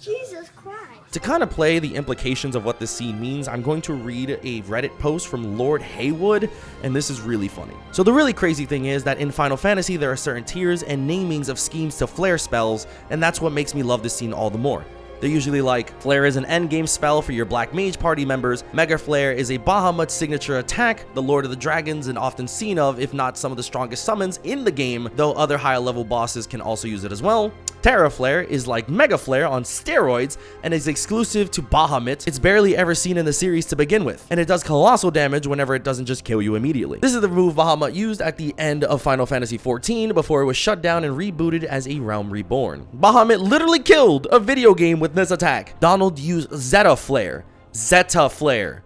Speaker 9: Jesus Christ.
Speaker 2: To kind of play the implications of what this scene means, I'm going to read a Reddit post from Lord Haywood, and this is really funny. So the really crazy thing is that in Final Fantasy, there are certain tiers and namings of schemes to flare spells, and that's what makes me love this scene all the more. They're usually like, Flare is an endgame spell for your Black Mage party members, Mega Flare is a Bahamut signature attack, the Lord of the Dragons and often seen of, if not some of the strongest summons in the game, though other higher level bosses can also use it as well. Terra Flare is like Mega Flare on steroids and is exclusive to Bahamut. It's barely ever seen in the series to begin with, and it does colossal damage whenever it doesn't just kill you immediately. This is the move Bahamut used at the end of Final Fantasy XIV before it was shut down and rebooted as a Realm Reborn. Bahamut literally killed a video game with this attack. Donald used Zeta Flare.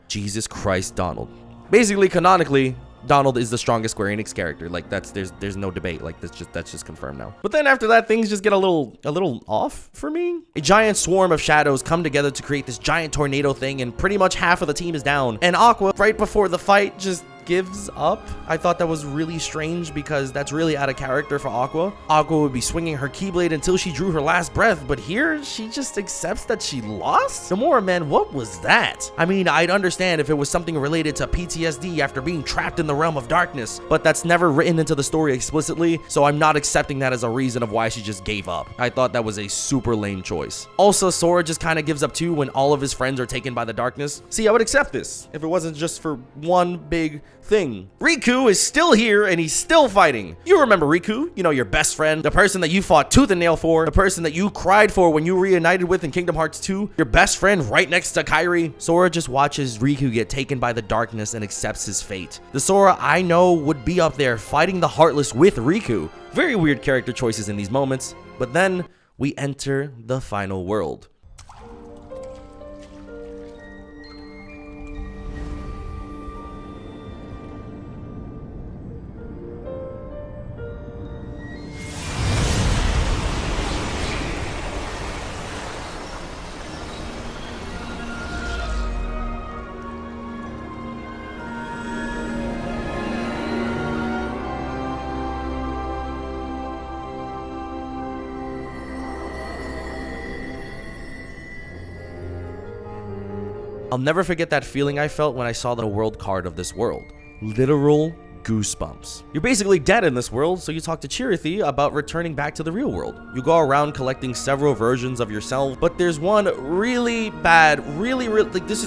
Speaker 2: Jesus Christ, Donald. Basically, canonically, Donald is the strongest Square Enix character. Like there's no debate. Like that's just confirmed now. But then after that, things just get a little off for me. A giant swarm of shadows come together to create this giant tornado thing, and pretty much half of the team is down. And Aqua, right before the fight, just gives up. I thought that was really strange because that's really out of character for Aqua. Aqua would be swinging her Keyblade until she drew her last breath, but here she just accepts that she lost? Gamora, man, what was that? I mean, I'd understand if it was something related to PTSD after being trapped in the realm of darkness, but that's never written into the story explicitly, so I'm not accepting that as a reason of why she just gave up. I thought that was a super lame choice. Also, Sora just kind of gives up too when all of his friends are taken by the darkness. See, I would accept this if it wasn't just for one big thing. Riku is still here and he's still fighting. You remember Riku, you know, your best friend, the person that you fought tooth and nail for, the person that you cried for when you reunited with in Kingdom Hearts 2, your best friend right next to Kairi. Sora just watches Riku get taken by the darkness and accepts his fate. The Sora I know would be up there fighting the Heartless with Riku. Very weird character choices in these moments, but then we enter the final world. I'll never forget that feeling I felt when I saw the world card of this world. Literal goosebumps. You're basically dead in this world, so you talk to Chirithy about returning back to the real world. You go around collecting several versions of yourself, but there's one really bad, really like this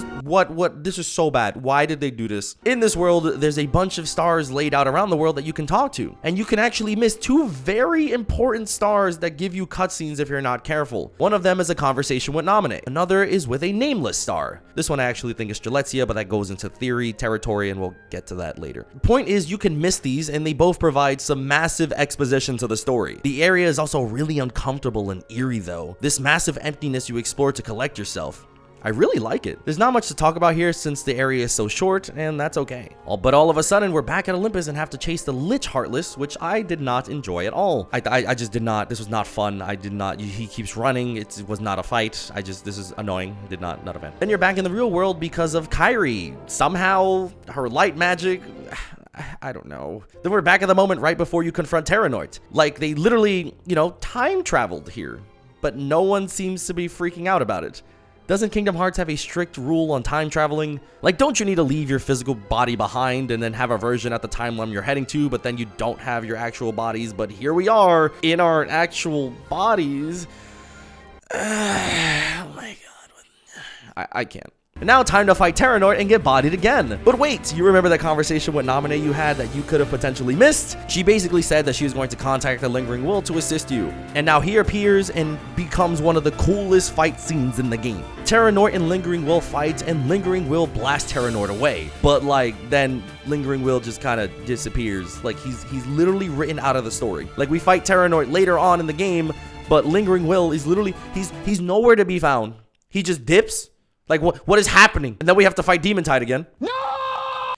Speaker 2: is so bad. Why did they do this? In this world, there's a bunch of stars laid out around the world that you can talk to, and you can actually miss two very important stars that give you cutscenes if you're not careful. One of them is a conversation with Naminé. Another is with a nameless star. This one I actually think is Strelitzia, but that goes into theory territory, and we'll get to that later. The point is, you can miss these, and they both provide some massive exposition to the story. The area is also really uncomfortable and eerie though. This massive emptiness you explore to collect yourself. I really like it. There's not much to talk about here since the area is so short, and that's okay. But all of a sudden, we're back at Olympus and have to chase the Lich Heartless, which I did not enjoy at all. I just did not. This was not fun. I did not. He keeps running. It was not a fight. This is annoying. Not a fan. Then you're back in the real world because of Kairi. Somehow, her light magic... I don't know. Then we're back at the moment right before you confront Terranoid. Like, they literally, you know, time traveled here, but no one seems to be freaking out about it. Doesn't Kingdom Hearts have a strict rule on time traveling? Like, don't you need to leave your physical body behind and then have a version at the timeline you're heading to, but then you don't have your actual bodies? But here we are in our actual bodies. Oh my god. I can't. And now time to fight Terranoid and get bodied again. But wait, you remember that conversation with Naminé you had that you could have potentially missed? She basically said that she was going to contact the Lingering Will to assist you. And now he appears and becomes one of the coolest fight scenes in the game. Terranoid and Lingering Will fight, and Lingering Will blast Terranoid away. But like, then Lingering Will just kind of disappears. Like, he's literally written out of the story. Like, we fight Terranoid later on in the game, but Lingering Will is literally, he's nowhere to be found. He just dips. Like, what is happening? And then we have to fight Demon Tide again. No!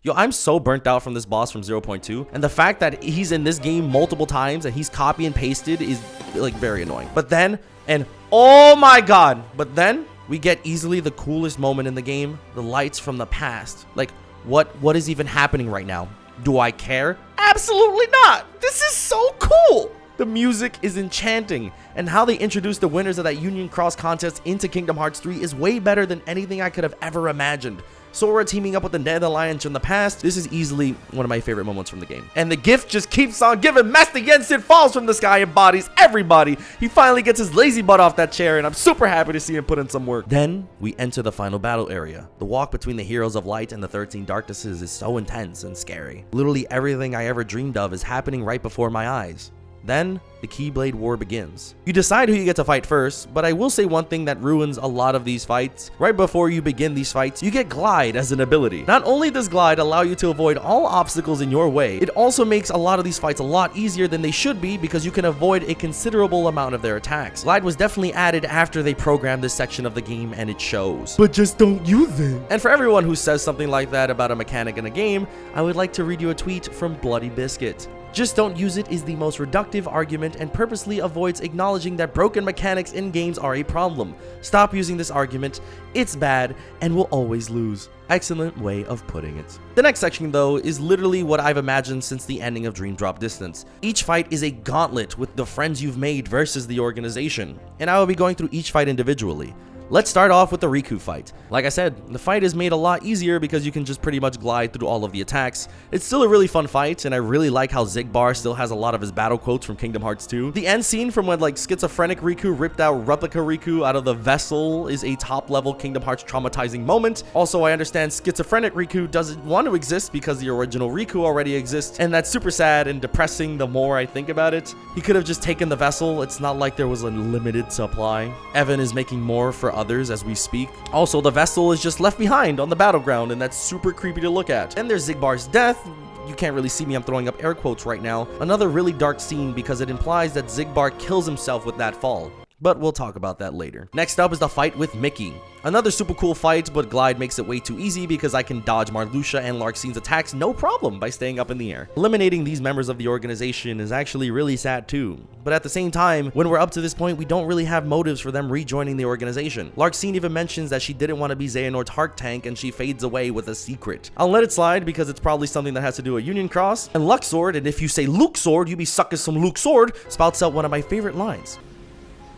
Speaker 2: Yo, I'm so burnt out from this boss from 0.2. And the fact that he's in this game multiple times and he's copy and pasted is, like, very annoying. But then, and oh my god. But then, we get easily the coolest moment in the game. The lights from the past. Like, what is even happening right now? Do I care? Absolutely not! This is so cool! The music is enchanting, and how they introduced the winners of that Union Cross contest into Kingdom Hearts 3 is way better than anything I could have ever imagined. Sora teaming up with the Netherlands in the past, this is easily one of my favorite moments from the game. And the gift just keeps on giving. Master Yensid falls from the sky and bodies everybody. He finally gets his lazy butt off that chair, and I'm super happy to see him put in some work. Then, we enter the final battle area. The walk between the Heroes of Light and the 13 Darknesses is so intense and scary. Literally everything I ever dreamed of is happening right before my eyes. Then, the Keyblade War begins. You decide who you get to fight first, but I will say one thing that ruins a lot of these fights. Right before you begin these fights, you get Glide as an ability. Not only does Glide allow you to avoid all obstacles in your way, it also makes a lot of these fights a lot easier than they should be because you can avoid a considerable amount of their attacks. Glide was definitely added after they programmed this section of the game, and it shows. But just don't use it. And for everyone who says something like that about a mechanic in a game, I would like to read you a tweet from Bloody Biscuit. Just don't use it is the most reductive argument and purposely avoids acknowledging that broken mechanics in games are a problem. Stop using this argument, it's bad, and will always lose. Excellent way of putting it. The next section though is literally what I've imagined since the ending of Dream Drop Distance. Each fight is a gauntlet with the friends you've made versus the organization, and I will be going through each fight individually. Let's start off with the Riku fight. Like I said, the fight is made a lot easier because you can just pretty much glide through all of the attacks. It's still a really fun fight, and I really like how Xigbar still has a lot of his battle quotes from Kingdom Hearts 2. The end scene from when like schizophrenic Riku ripped out replica Riku out of the vessel is a top level Kingdom Hearts traumatizing moment. Also, I understand schizophrenic Riku doesn't want to exist because the original Riku already exists, and that's super sad and depressing the more I think about it. He could have just taken the vessel. It's not like there was a limited supply. Evan is making more for others as we speak. Also, the vessel is just left behind on the battleground, and that's super creepy to look at. And there's Xigbar's death. You can't really see me, I'm throwing up air quotes right now. Another really dark scene because it implies that Xigbar kills himself with that fall. But we'll talk about that later. Next up is the fight with Mickey. Another super cool fight, but Glide makes it way too easy because I can dodge Marluxia and Larxene's attacks no problem by staying up in the air. Eliminating these members of the organization is actually really sad too. But at the same time, when we're up to this point, we don't really have motives for them rejoining the organization. Larxene even mentions that she didn't want to be Xehanort's heart tank, and she fades away with a secret. I'll let it slide because it's probably something that has to do with Union Cross. And Luxord, and if you say Luxord, you be sucking some Luxord, spouts out one of my favorite lines.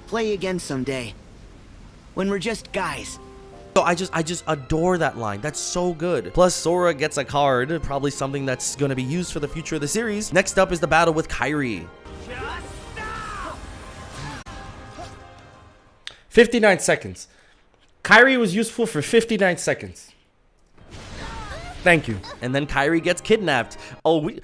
Speaker 6: Play again someday. When we're just guys.
Speaker 2: So I just adore that line. That's so good. Plus, Sora gets a card, probably something that's going to be used for the future of the series. Next up is the battle with Kairi.
Speaker 3: 59 seconds. Kairi was useful for 59 seconds. Thank you.
Speaker 2: And then Kairi gets kidnapped. Oh, we...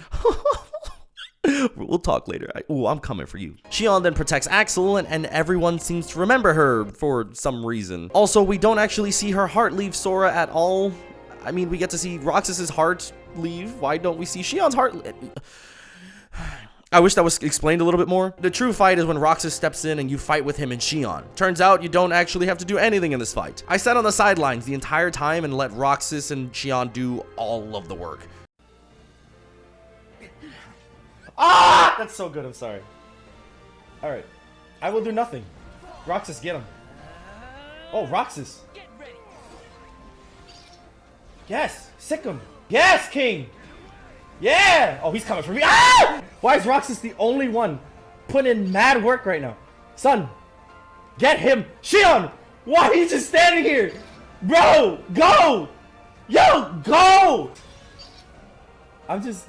Speaker 2: We'll talk later. I'm coming for you. Xion then protects Axel, and everyone seems to remember her for some reason. Also, we don't actually see her heart leave Sora at all. I mean, we get to see Roxas's heart leave. Why don't we see Xion's heart? I wish that was explained a little bit more. The true fight is when Roxas steps in and you fight with him and Xion. Turns out you don't actually have to do anything in this fight. I sat on the sidelines the entire time and let Roxas and Xion do all of the work.
Speaker 3: Ah! That's so good, I'm sorry. Alright. I will do nothing. Roxas, get him. Oh, Roxas. Yes! Sick him. Yes, King! Yeah! Oh, he's coming for me. Ah! Why is Roxas the only one putting in mad work right now? Son, get him. Xion! Why are you just standing here? Bro, go! Yo, go! I'm just...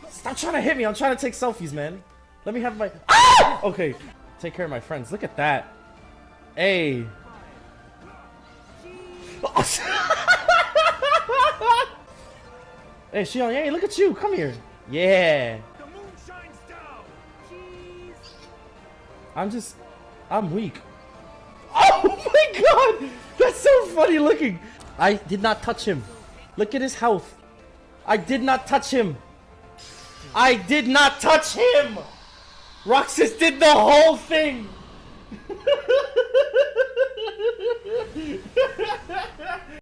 Speaker 3: Stop trying to hit me. I'm trying to take selfies, man. Let me have my... Ah! Okay. Take care of my friends. Look at that. Hey. Hey, Xion. Hey, look at you. Come here. Yeah. I'm weak. Oh my god. That's so funny looking. I did not touch him. Look at his health. I did not touch him. I did not touch him! Roxas did the whole thing!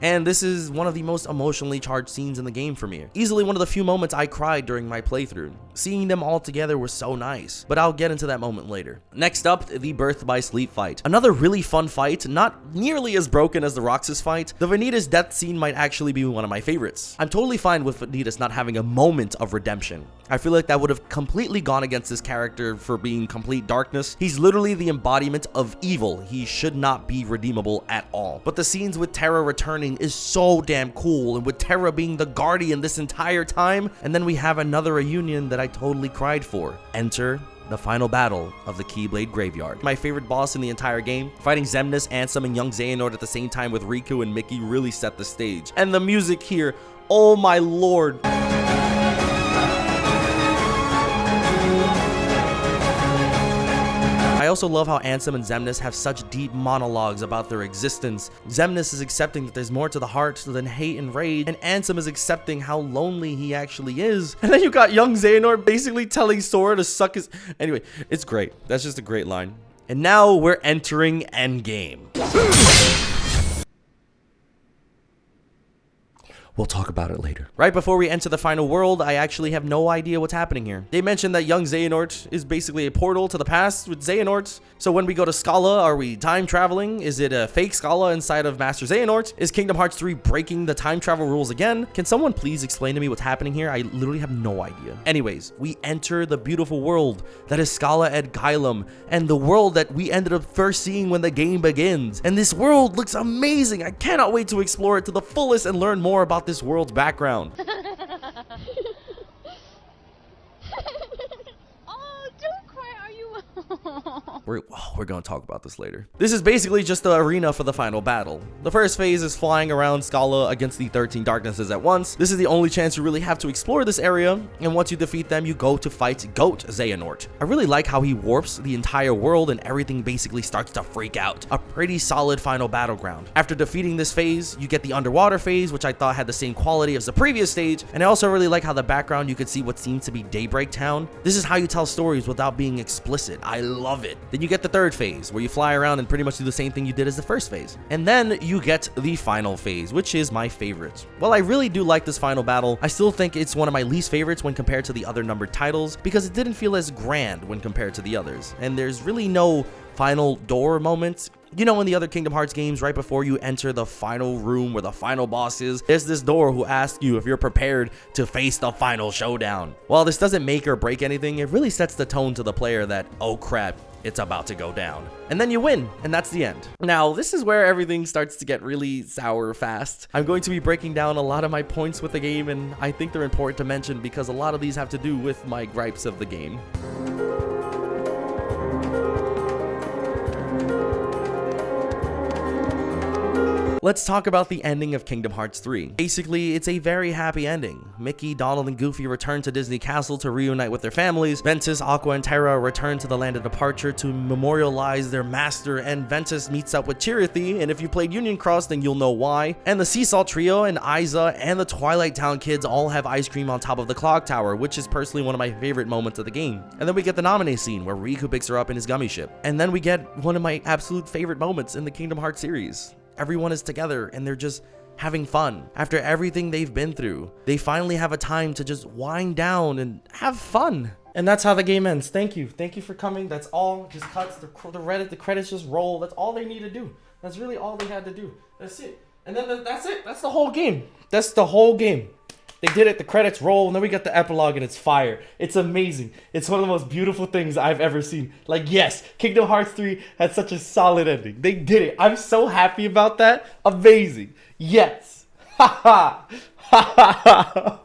Speaker 2: And this is one of the most emotionally charged scenes in the game for me. Easily one of the few moments I cried during my playthrough. Seeing them all together was so nice, but I'll get into that moment later. Next up, the Birth by Sleep fight. Another really fun fight, not nearly as broken as the Roxas fight. The Vanitas death scene might actually be one of my favorites. I'm totally fine with Vanitas not having a moment of redemption. I feel like that would have completely gone against his character for being complete darkness. He's literally the embodiment of evil. He should not be redeemable at all. But the scenes with Terra returning is so damn cool, and with Terra being the guardian this entire time, and then we have another reunion that I totally cried for. Enter the final battle of the Keyblade Graveyard. My favorite boss in the entire game. Fighting Xemnas, Ansem, and young Xehanort at the same time with Riku and Mickey really set the stage. And the music here, oh my lord. also love how Ansem and Xemnas have such deep monologues about their existence. Xemnas is accepting that there's more to the heart than hate and rage, and Ansem is accepting how lonely he actually is. And then you got young Xehanort basically telling Sora to suck his... Anyway, it's great. That's just a great line. And now we're entering Endgame. We'll talk about it later. Right before we enter the final world, I actually have no idea what's happening here. They mentioned that young Xehanort is basically a portal to the past with Xehanort. So when we go to Scala, are we time traveling? Is it a fake Scala inside of Master Xehanort? Is Kingdom Hearts 3 breaking the time travel rules again? Can someone please explain to me what's happening here? I literally have no idea. Anyways, we enter the beautiful world that is Scala Ed Gylum, and the world that we ended up first seeing when the game begins. And this world looks amazing. I cannot wait to explore it to the fullest and learn more about this world's background.
Speaker 9: Oh, don't cry, are you?
Speaker 2: We're gonna talk about this later. This is basically just the arena for the final battle. The first phase is flying around Scala against the 13 Darknesses at once. This is the only chance you really have to explore this area, and once you defeat them, you go to fight Goat Xehanort. I really like how he warps the entire world and everything basically starts to freak out. A pretty solid final battleground. After defeating this phase, you get the underwater phase, which I thought had the same quality as the previous stage, and I also really like how the background you could see what seems to be Daybreak Town. This is how you tell stories without being explicit. I love it. Then you get the third phase, where you fly around and pretty much do the same thing you did as the first phase. And then you get the final phase, which is my favorite. While I really do like this final battle, I still think it's one of my least favorites when compared to the other numbered titles, because it didn't feel as grand when compared to the others. And there's really no final door moments. You know, in the other Kingdom Hearts games, right before you enter the final room where the final boss is, there's this door who asks you if you're prepared to face the final showdown. While this doesn't make or break anything, it really sets the tone to the player that, oh crap, it's about to go down. And then you win, and that's the end. Now, this is where everything starts to get really sour fast. I'm going to be breaking down a lot of my points with the game, and I think they're important to mention because a lot of these have to do with my gripes of the game. Let's talk about the ending of Kingdom Hearts 3. Basically, it's a very happy ending. Mickey, Donald, and Goofy return to Disney Castle to reunite with their families. Ventus, Aqua, and Terra return to the Land of Departure to memorialize their master, and Ventus meets up with Chirithy, and if you played Union Cross, then you'll know why. And the Sea Salt Trio and Aiza and the Twilight Town kids all have ice cream on top of the clock tower, which is personally one of my favorite moments of the game. And then we get the Naminé scene where Riku picks her up in his gummy ship. And then we get one of my absolute favorite moments in the Kingdom Hearts series. Everyone is together and they're just having fun. After everything they've been through, they finally have a time to just wind down and have fun.
Speaker 3: And that's how the game ends. Thank you. Thank you for coming. That's all. Just cuts. The credits just roll. That's all they need to do. That's really all they had to do. That's it. And then that's it. That's the whole game. That's the whole game. They did it. The credits roll, and then we got the epilogue, and it's fire. It's amazing. It's one of the most beautiful things I've ever seen. Like, yes, Kingdom Hearts 3 had such a solid ending. They did it. I'm so happy about that. Amazing. Yes. Ha ha. Ha ha ha.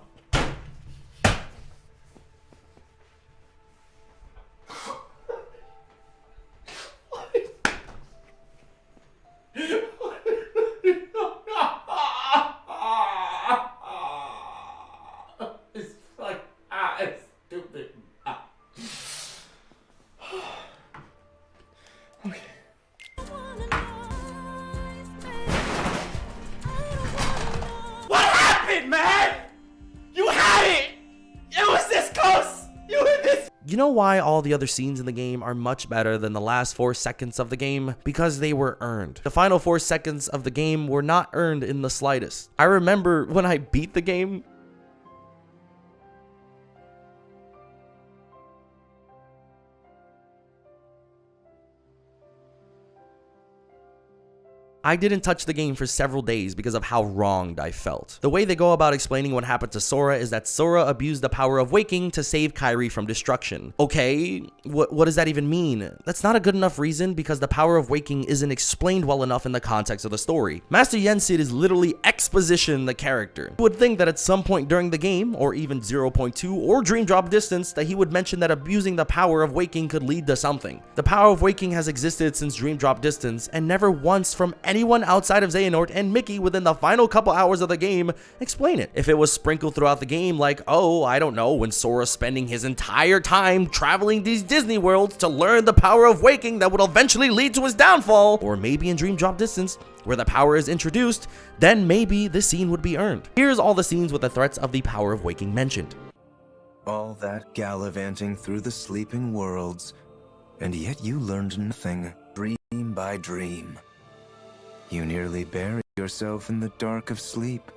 Speaker 2: You know why all the other scenes in the game are much better than the last 4 seconds of the game? Because they were earned. The final 4 seconds of the game were not earned in the slightest. I remember when I beat the game, I didn't touch the game for several days because of how wronged I felt. The way they go about explaining what happened to Sora is that Sora abused the power of waking to save Kairi from destruction. Okay, what does that even mean? That's not a good enough reason because the power of waking isn't explained well enough in the context of the story. Master Yensid is literally exposition the character. You would think that at some point during the game, or even 0.2 or Dream Drop Distance, that he would mention that abusing the power of waking could lead to something. The power of waking has existed since Dream Drop Distance and never once from any anyone outside of Xehanort and Mickey within the final couple hours of the game, explain it. If it was sprinkled throughout the game like, oh, I don't know, when Sora's spending his entire time traveling these Disney worlds to learn the power of waking that would eventually lead to his downfall, or maybe in Dream Drop Distance, where the power is introduced, then maybe this scene would be earned. Here's all the scenes with the threats of the power of waking mentioned.
Speaker 10: All that gallivanting through the sleeping worlds, and yet you learned nothing, dream by dream. You nearly buried yourself in the dark of sleep,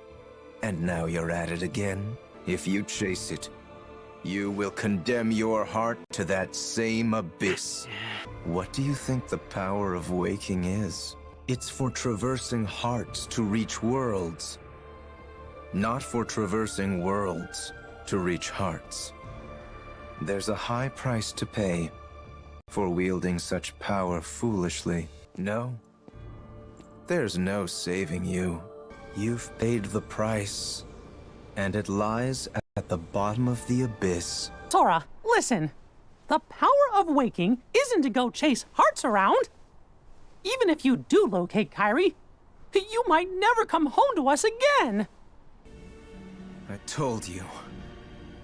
Speaker 10: and now you're at it again. If you chase it, you will condemn your heart to that same abyss. What do you think the power of waking is? It's for traversing hearts to reach worlds, not for traversing worlds to reach hearts. There's a high price to pay for wielding such power foolishly. No, there's no saving you. You've paid the price, and it lies at the bottom of the abyss.
Speaker 11: Sora, listen. The power of waking isn't to go chase hearts around. Even if you do locate Kairi, you might never come home to us again.
Speaker 10: I told you.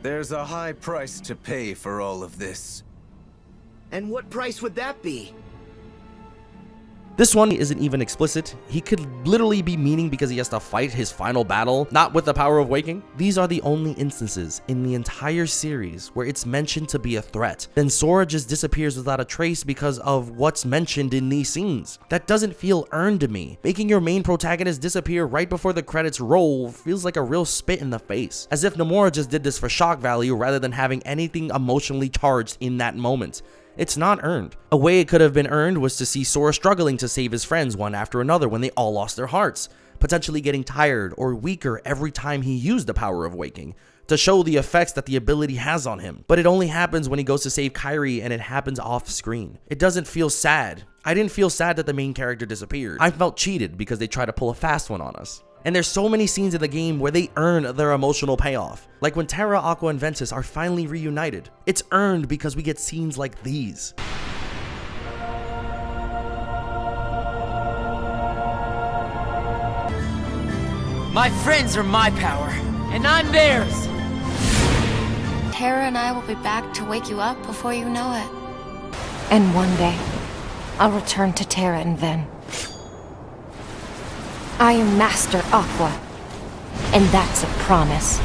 Speaker 10: There's a high price to pay for all of this.
Speaker 6: And what price would that be?
Speaker 2: This one isn't even explicit. He could literally be meaning because he has to fight his final battle, not with the power of waking. These are the only instances in the entire series where it's mentioned to be a threat. Then Sora just disappears without a trace because of what's mentioned in these scenes. That doesn't feel earned to me. Making your main protagonist disappear right before the credits roll feels like a real spit in the face. As if Nomura just did this for shock value rather than having anything emotionally charged in that moment. It's not earned. A way it could have been earned was to see Sora struggling to save his friends one after another when they all lost their hearts, potentially getting tired or weaker every time he used the power of waking, to show the effects that the ability has on him. But it only happens when he goes to save Kairi and it happens off screen. It doesn't feel sad. I didn't feel sad that the main character disappeared. I felt cheated because they tried to pull a fast one on us. And there's so many scenes in the game where they earn their emotional payoff. Like when Terra, Aqua, and Ventus are finally reunited. It's earned because we get scenes like these.
Speaker 12: My friends are my power, and I'm theirs!
Speaker 13: Terra and I will be back to wake you up before you know it.
Speaker 5: And one day, I'll return to Terra and Ven. I am Master Aqua, and that's a promise.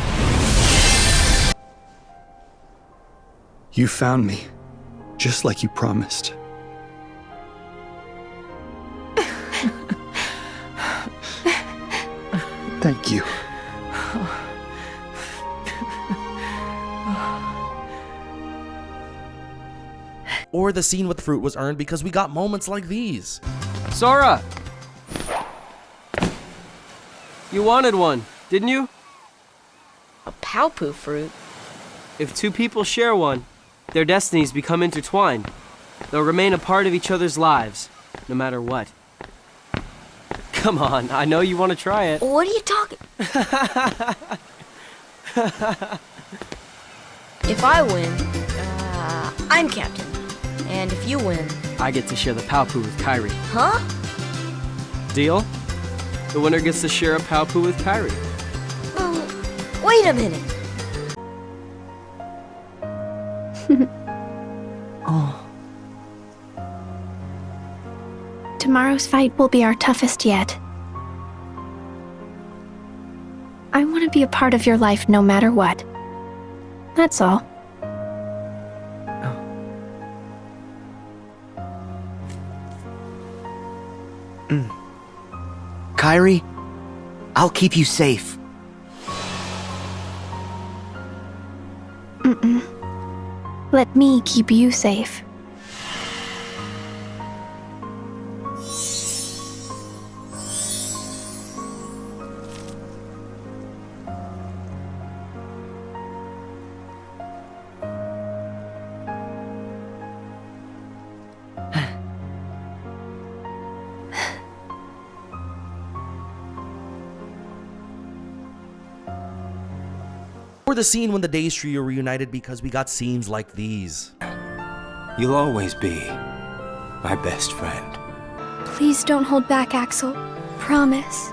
Speaker 14: You found me, just like you promised. Thank you.
Speaker 2: Or the scene with fruit was earned because we got moments like these.
Speaker 15: Sora! You wanted one, didn't you?
Speaker 12: A Palpu fruit?
Speaker 15: If two people share one, their destinies become intertwined. They'll remain a part of each other's lives, no matter what. Come on, I know you want to try it.
Speaker 13: What are you talking? If I win, I'm captain. And if you win...
Speaker 15: I get to share the Palpu with Kairi.
Speaker 13: Huh?
Speaker 15: Deal? The winner gets to share a Palpu with Kairi.
Speaker 13: Wait a minute.
Speaker 5: Oh. Tomorrow's fight will be our toughest yet. I want to be a part of your life no matter what. That's all.
Speaker 6: Kairi, I'll keep you safe.
Speaker 5: Let me keep you safe.
Speaker 2: Or the scene when the Days Trio reunited because we got scenes like these.
Speaker 10: You'll always be my best friend.
Speaker 5: Please don't hold back, Axel. Promise.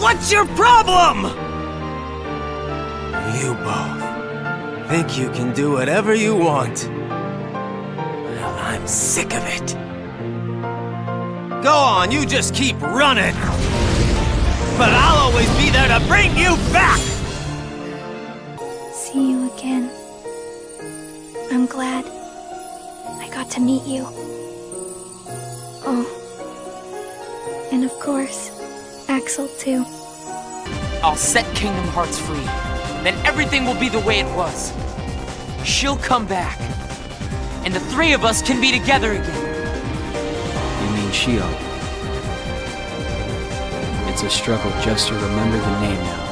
Speaker 10: What's your problem? You both think you can do whatever you want. Well, I'm sick of it. Go on, you just keep running. But I'll always be there to bring you back!
Speaker 5: See you again. I'm glad I got to meet you. Oh. And of course, Axel too.
Speaker 12: I'll set Kingdom Hearts free. Then everything will be the way it was. She'll come back. And the three of us can be together again.
Speaker 8: You mean Shio? It's a struggle just to remember the name now.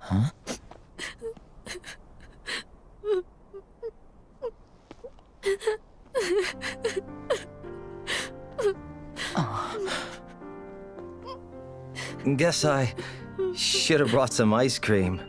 Speaker 8: Huh?
Speaker 10: Guess I should have brought some ice cream.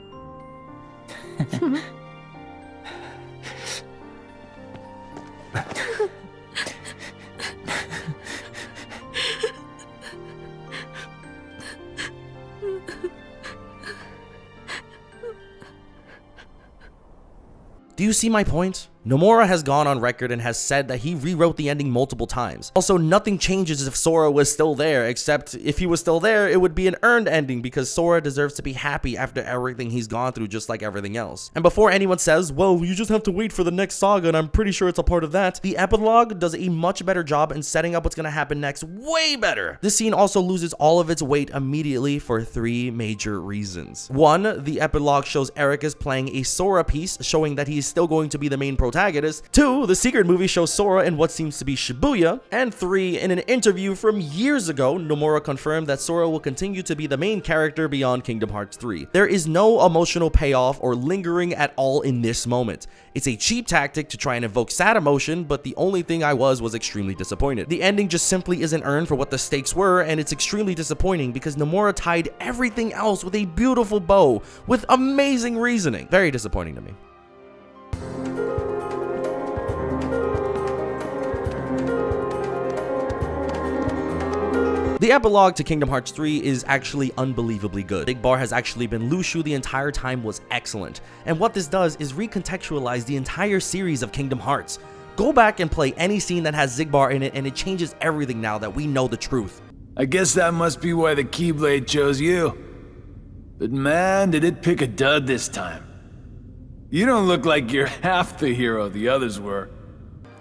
Speaker 2: Do you see my point? Nomura has gone on record and has said that he rewrote the ending multiple times. Also, nothing changes if Sora was still there, except if he was still there, it would be an earned ending because Sora deserves to be happy after everything he's gone through, just like everything else. And before anyone says, well, you just have to wait for the next saga and I'm pretty sure it's a part of that, the epilogue does a much better job in setting up what's gonna happen next way better. This scene also loses all of its weight immediately for three major reasons. One, the epilogue shows Eric is playing a Sora piece, showing that he's still going to be the main protagonist. Two, the secret movie shows Sora in what seems to be Shibuya. And three, in an interview from years ago, Nomura confirmed that Sora will continue to be the main character beyond Kingdom Hearts 3. There is no emotional payoff or lingering at all in this moment. It's a cheap tactic to try and evoke sad emotion, but the only thing I was extremely disappointed. The ending just simply isn't earned for what the stakes were, and it's extremely disappointing because Nomura tied everything else with a beautiful bow with amazing reasoning. Very disappointing to me. The epilogue to Kingdom Hearts 3 is actually unbelievably good. Xigbar has actually been Lushu the entire time was excellent, and what this does is recontextualize the entire series of Kingdom Hearts. Go back and play any scene that has Xigbar in it and it changes everything now that we know the truth.
Speaker 16: I guess that must be why the Keyblade chose you. But man, did it pick a dud this time. You don't look like you're half the hero the others were.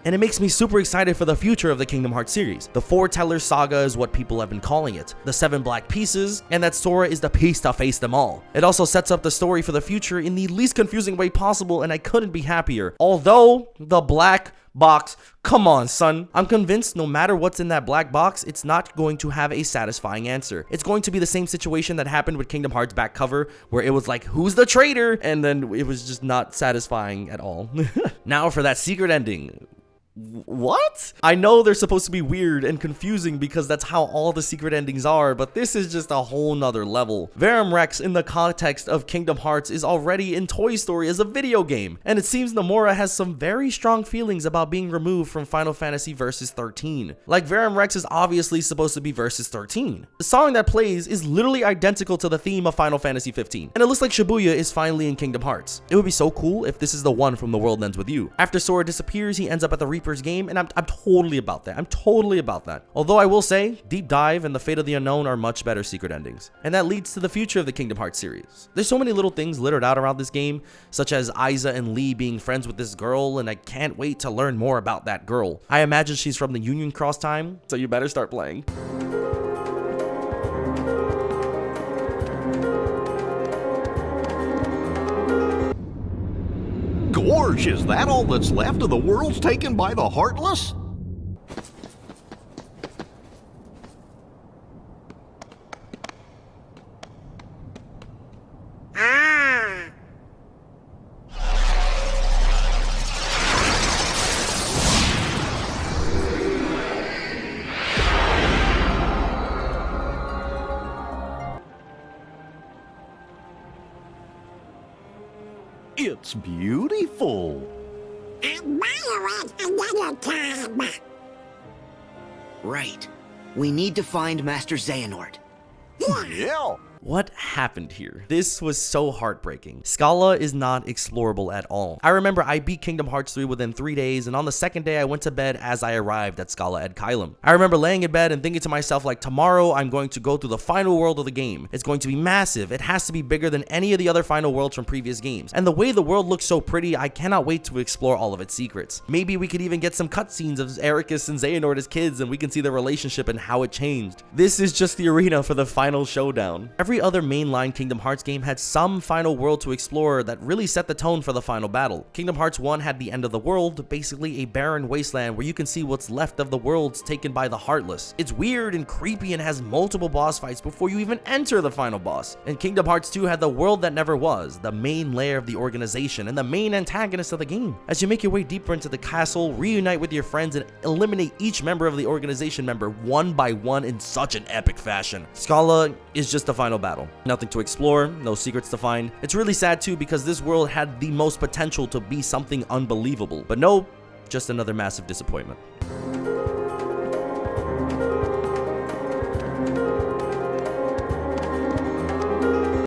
Speaker 2: And it makes me super excited for the future of the Kingdom Hearts series. The Foreteller Saga is what people have been calling it, the 7 black pieces, and that Sora is the piece to face them all. It also sets up the story for the future in the least confusing way possible, and I couldn't be happier. Although, the black box, come on son. I'm convinced no matter what's in that black box, it's not going to have a satisfying answer. It's going to be the same situation that happened with Kingdom Hearts back cover, where it was like, who's the traitor? And then it was just not satisfying at all. Now for that secret ending. What? I know they're supposed to be weird and confusing because that's how all the secret endings are, but this is just a whole nother level. Verum Rex in the context of Kingdom Hearts is already in Toy Story as a video game, and it seems Nomura has some very strong feelings about being removed from Final Fantasy Versus 13. Like, Verum Rex is obviously supposed to be Versus 13. The song that plays is literally identical to the theme of Final Fantasy 15, and it looks like Shibuya is finally in Kingdom Hearts. It would be so cool if this is the one from The World Ends With You. After Sora disappears, he ends up at the Reaper's game, and I'm totally about that. I'm totally about that. Although I will say, Deep Dive and The Fate of the Unknown are much better secret endings. And that leads to the future of the Kingdom Hearts series. There's so many little things littered out around this game, such as Aiza and Lee being friends with this girl, and I can't wait to learn more about that girl. I imagine she's from the Union Cross time, so you better start playing.
Speaker 17: Gorge, is that all that's left of the worlds taken by the Heartless? It's beautiful.
Speaker 18: Admire it another time.
Speaker 6: Right. We need to find Master Xehanort.
Speaker 17: Yeah.
Speaker 2: What happened here? This was so heartbreaking. Scala is not explorable at all. I remember I beat Kingdom Hearts 3 within 3 days, and on the second day I went to bed as I arrived at Scala Ed Kylum. I remember laying in bed and thinking to myself, like, tomorrow I'm going to go through the final world of the game. It's going to be massive. It has to be bigger than any of the other final worlds from previous games. And the way the world looks so pretty, I cannot wait to explore all of its secrets. Maybe we could even get some cutscenes of Ericus and Xehanort as kids, and we can see their relationship and how it changed. This is just the arena for the final showdown. Every other mainline Kingdom Hearts game had some final world to explore that really set the tone for the final battle. Kingdom Hearts 1 had the end of the world, basically a barren wasteland where you can see what's left of the worlds taken by the Heartless. It's weird and creepy and has multiple boss fights before you even enter the final boss. And Kingdom Hearts 2 had the world that never was, the main lair of the organization, and the main antagonist of the game. As you make your way deeper into the castle, reunite with your friends, and eliminate each member of the organization member one by one in such an epic fashion. Scala is just the final battle. Nothing to explore, no secrets to find. It's really sad too because this world had the most potential to be something unbelievable. But no, just another massive disappointment.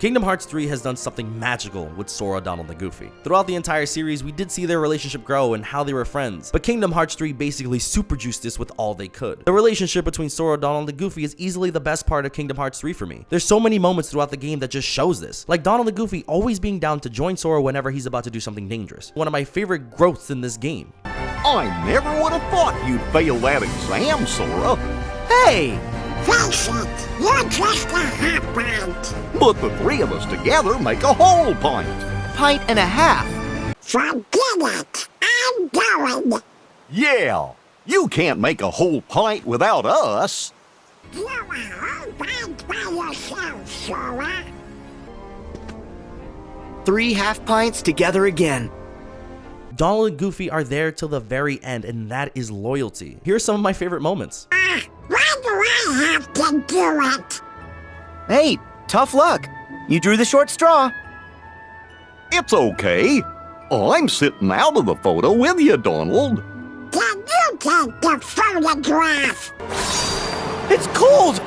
Speaker 2: Kingdom Hearts 3 has done something magical with Sora, Donald, and Goofy. Throughout the entire series, we did see their relationship grow and how they were friends, but Kingdom Hearts 3 basically super juiced this with all they could. The relationship between Sora, Donald, and Goofy is easily the best part of Kingdom Hearts 3 for me. There's so many moments throughout the game that just shows this, like Donald and Goofy always being down to join Sora whenever he's about to do something dangerous. One of my favorite growths in this game.
Speaker 17: I never would have thought you'd fail that exam, Sora.
Speaker 6: Hey!
Speaker 18: Face it, you're just a half pint.
Speaker 17: But the three of us together make a whole pint.
Speaker 6: Pint and a half.
Speaker 18: Forget it. I'm going.
Speaker 17: Yeah, you can't make a whole pint without us.
Speaker 18: You're a whole pint by yourself, Sora.
Speaker 6: 3 half pints together again.
Speaker 2: Donald and Goofy are there till the very end, and that is loyalty. Here are some of my favorite moments.
Speaker 18: Why do I have to do it?
Speaker 6: Hey, tough luck. You drew the short straw.
Speaker 17: It's okay. I'm sitting out of the photo with you, Donald.
Speaker 18: Can you take the photograph?
Speaker 6: It's cold!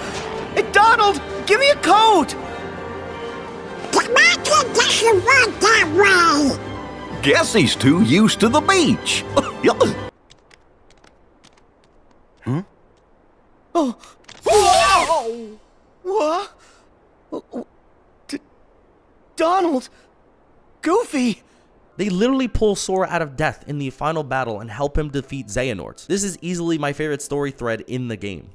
Speaker 6: Hey, Donald, give me a coat!
Speaker 18: Tomato doesn't work that way.
Speaker 17: Guess he's too used to the beach.
Speaker 6: Huh? Oh! Whoa! What? Donald! Goofy!
Speaker 2: They literally pull Sora out of death in the final battle and help him defeat Xehanort. This is easily my favorite story thread in the game.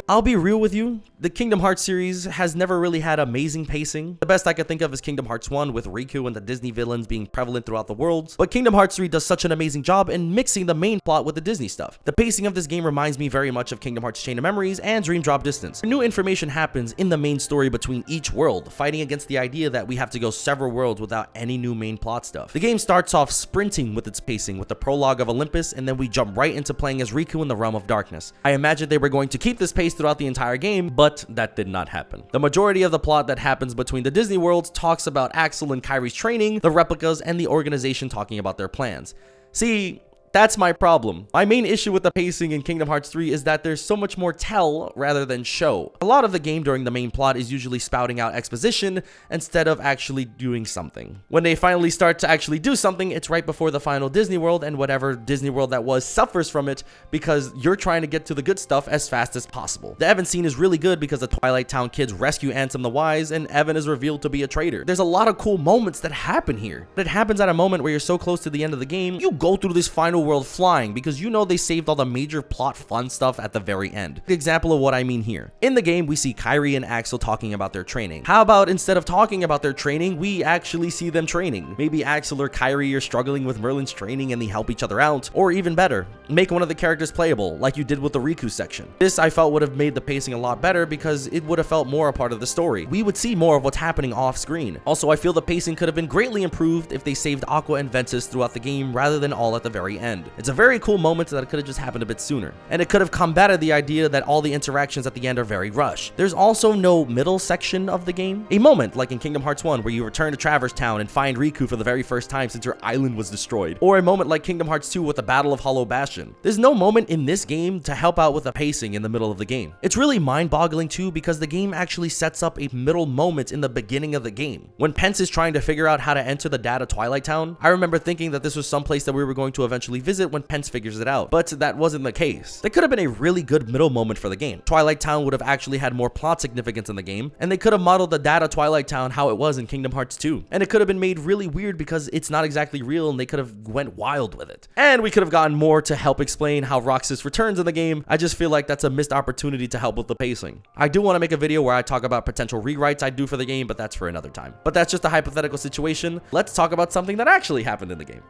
Speaker 2: I'll be real with you, the Kingdom Hearts series has never really had amazing pacing. The best I could think of is Kingdom Hearts 1 with Riku and the Disney villains being prevalent throughout the worlds, but Kingdom Hearts 3 does such an amazing job in mixing the main plot with the Disney stuff. The pacing of this game reminds me very much of Kingdom Hearts Chain of Memories and Dream Drop Distance. New information happens in the main story between each world, fighting against the idea that we have to go several worlds without any new main plot stuff. The game starts off sprinting with its pacing with the prologue of Olympus, and then we jump right into playing as Riku in the Realm of Darkness. I imagined they were going to keep this pace throughout the entire game, but that did not happen. The majority of the plot that happens between the Disney worlds talks about Axel and Kairi's training, the replicas, and the organization talking about their plans. See, that's my problem. My main issue with the pacing in Kingdom Hearts 3 is that there's so much more tell rather than show. A lot of the game during the main plot is usually spouting out exposition instead of actually doing something. When they finally start to actually do something, it's right before the final Disney World, and whatever Disney World that was suffers from it because you're trying to get to the good stuff as fast as possible. The Evan scene is really good because the Twilight Town kids rescue Ansem the Wise, and Evan is revealed to be a traitor. There's a lot of cool moments that happen here. But it happens at a moment where you're so close to the end of the game, you go through this final world flying because you know they saved all the major plot fun stuff at the very end. The example of what I mean here. In the game, we see Kairi and Axel talking about their training. How about instead of talking about their training, we actually see them training? Maybe Axel or Kairi are struggling with Merlin's training and they help each other out. Or even better, Make one of the characters playable, like you did with the Riku section. This I felt would have made the pacing a lot better because it would have felt more a part of the story. We would see more of what's happening off screen. Also, I feel the pacing could have been greatly improved if they saved Aqua and Ventus throughout the game rather than all at the very end. It's a very cool moment that could have just happened a bit sooner. And it could have combated the idea that all the interactions at the end are very rushed. There's also no middle section of the game. A moment like in Kingdom Hearts 1 where you return to Traverse Town and find Riku for the very first time since your island was destroyed. Or a moment like Kingdom Hearts 2 with the Battle of Hollow Bastion. There's no moment in this game to help out with the pacing in the middle of the game. It's really mind-boggling too because the game actually sets up a middle moment in the beginning of the game. When Pence is trying to figure out how to enter the data Twilight Town, I remember thinking that this was someplace that we were going to eventually visit when Pence figures it out, but that wasn't the case. That could have been a really good middle moment for the game. Twilight Town would have actually had more plot significance in the game, and they could have modeled the data Twilight Town how it was in Kingdom Hearts 2. And it could have been made really weird because it's not exactly real and they could have went wild with it. And we could have gotten more to help explain how Roxas returns in the game. I just feel like that's a missed opportunity to help with the pacing. I do want to make a video where I talk about potential rewrites I'd do for the game, but that's for another time. But that's just a hypothetical situation. Let's talk about something that actually happened in the game.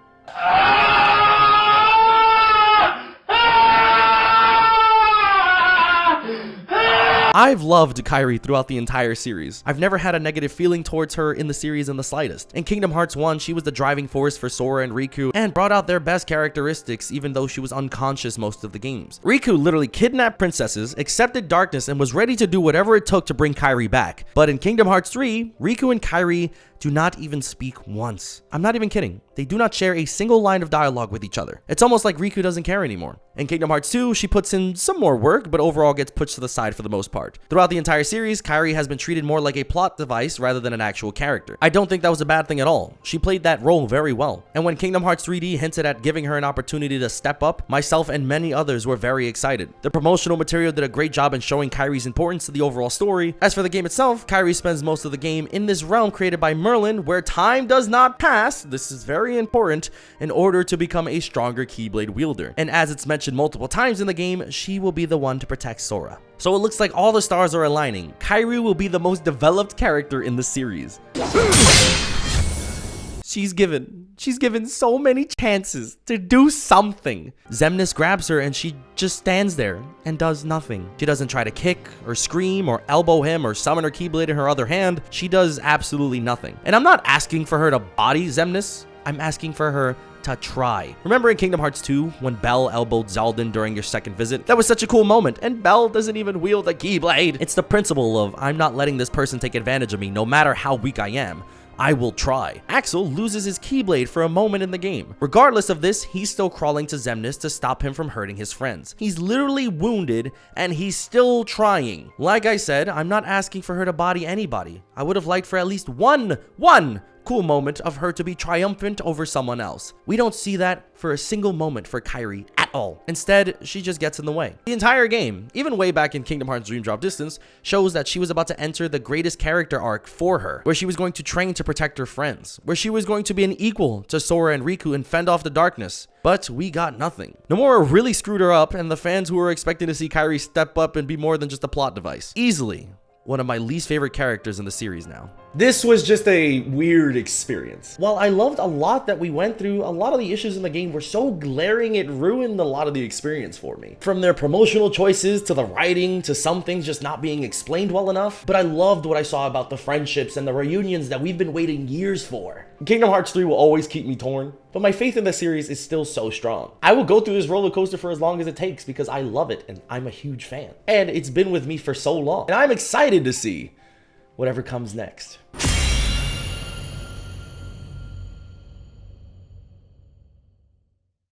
Speaker 2: I've loved Kairi throughout the entire series. I've never had a negative feeling towards her in the series in the slightest. In Kingdom Hearts 1, she was the driving force for Sora and Riku and brought out their best characteristics even though she was unconscious most of the games. Riku literally kidnapped princesses, accepted darkness, and was ready to do whatever it took to bring Kairi back. But in Kingdom Hearts 3, Riku and Kairi do not even speak once. I'm not even kidding. They do not share a single line of dialogue with each other. It's almost like Riku doesn't care anymore. In Kingdom Hearts 2, she puts in some more work, but overall gets pushed to the side for the most part. Throughout the entire series, Kairi has been treated more like a plot device rather than an actual character. I don't think that was a bad thing at all. She played that role very well. And when Kingdom Hearts 3D hinted at giving her an opportunity to step up, myself and many others were very excited. The promotional material did a great job in showing Kairi's importance to the overall story. As for the game itself, Kairi spends most of the game in this realm created by Merlin where time does not pass, this is very important, in order to become a stronger Keyblade wielder. And as it's mentioned multiple times in the game, she will be the one to protect Sora. So it looks like all the stars are aligning. Kairi will be the most developed character in the series. She's given so many chances to do something. Xemnas grabs her and she just stands there and does nothing. She doesn't try to kick or scream or elbow him or summon her Keyblade in her other hand. She does absolutely nothing. And I'm not asking for her to body Xemnas. I'm asking for her to try. Remember in Kingdom Hearts 2 when Belle elbowed Xaldin during your second visit? That was such a cool moment, and Belle doesn't even wield a Keyblade. It's the principle of I'm not letting this person take advantage of me no matter how weak I am. I will try. Axel loses his Keyblade for a moment in the game. Regardless of this, he's still crawling to Xemnas to stop him from hurting his friends. He's literally wounded and he's still trying. Like I said, I'm not asking for her to body anybody. I would have liked for at least one cool moment of her to be triumphant over someone else. We don't see that for a single moment for Kairi at all. Instead, she just gets in the way. The entire game, even way back in Kingdom Hearts Dream Drop Distance, shows that she was about to enter the greatest character arc for her, where she was going to train to protect her friends, where she was going to be an equal to Sora and Riku and fend off the darkness. But we got nothing. Nomura really screwed her up, and the fans who were expecting to see Kairi step up and be more than just a plot device. Easily one of my least favorite characters in the series now.
Speaker 3: This was just a weird experience. While I loved a lot that we went through, a lot of the issues in the game were so glaring it ruined a lot of the experience for me. From their promotional choices to the writing to some things just not being explained well enough. But I loved what I saw about the friendships and the reunions that we've been waiting years for. Kingdom Hearts 3 will always keep me torn, but my faith in the series is still so strong. I will go through this roller coaster for as long as it takes because I love it and I'm a huge fan. And it's been with me for so long. And I'm excited to see whatever comes next.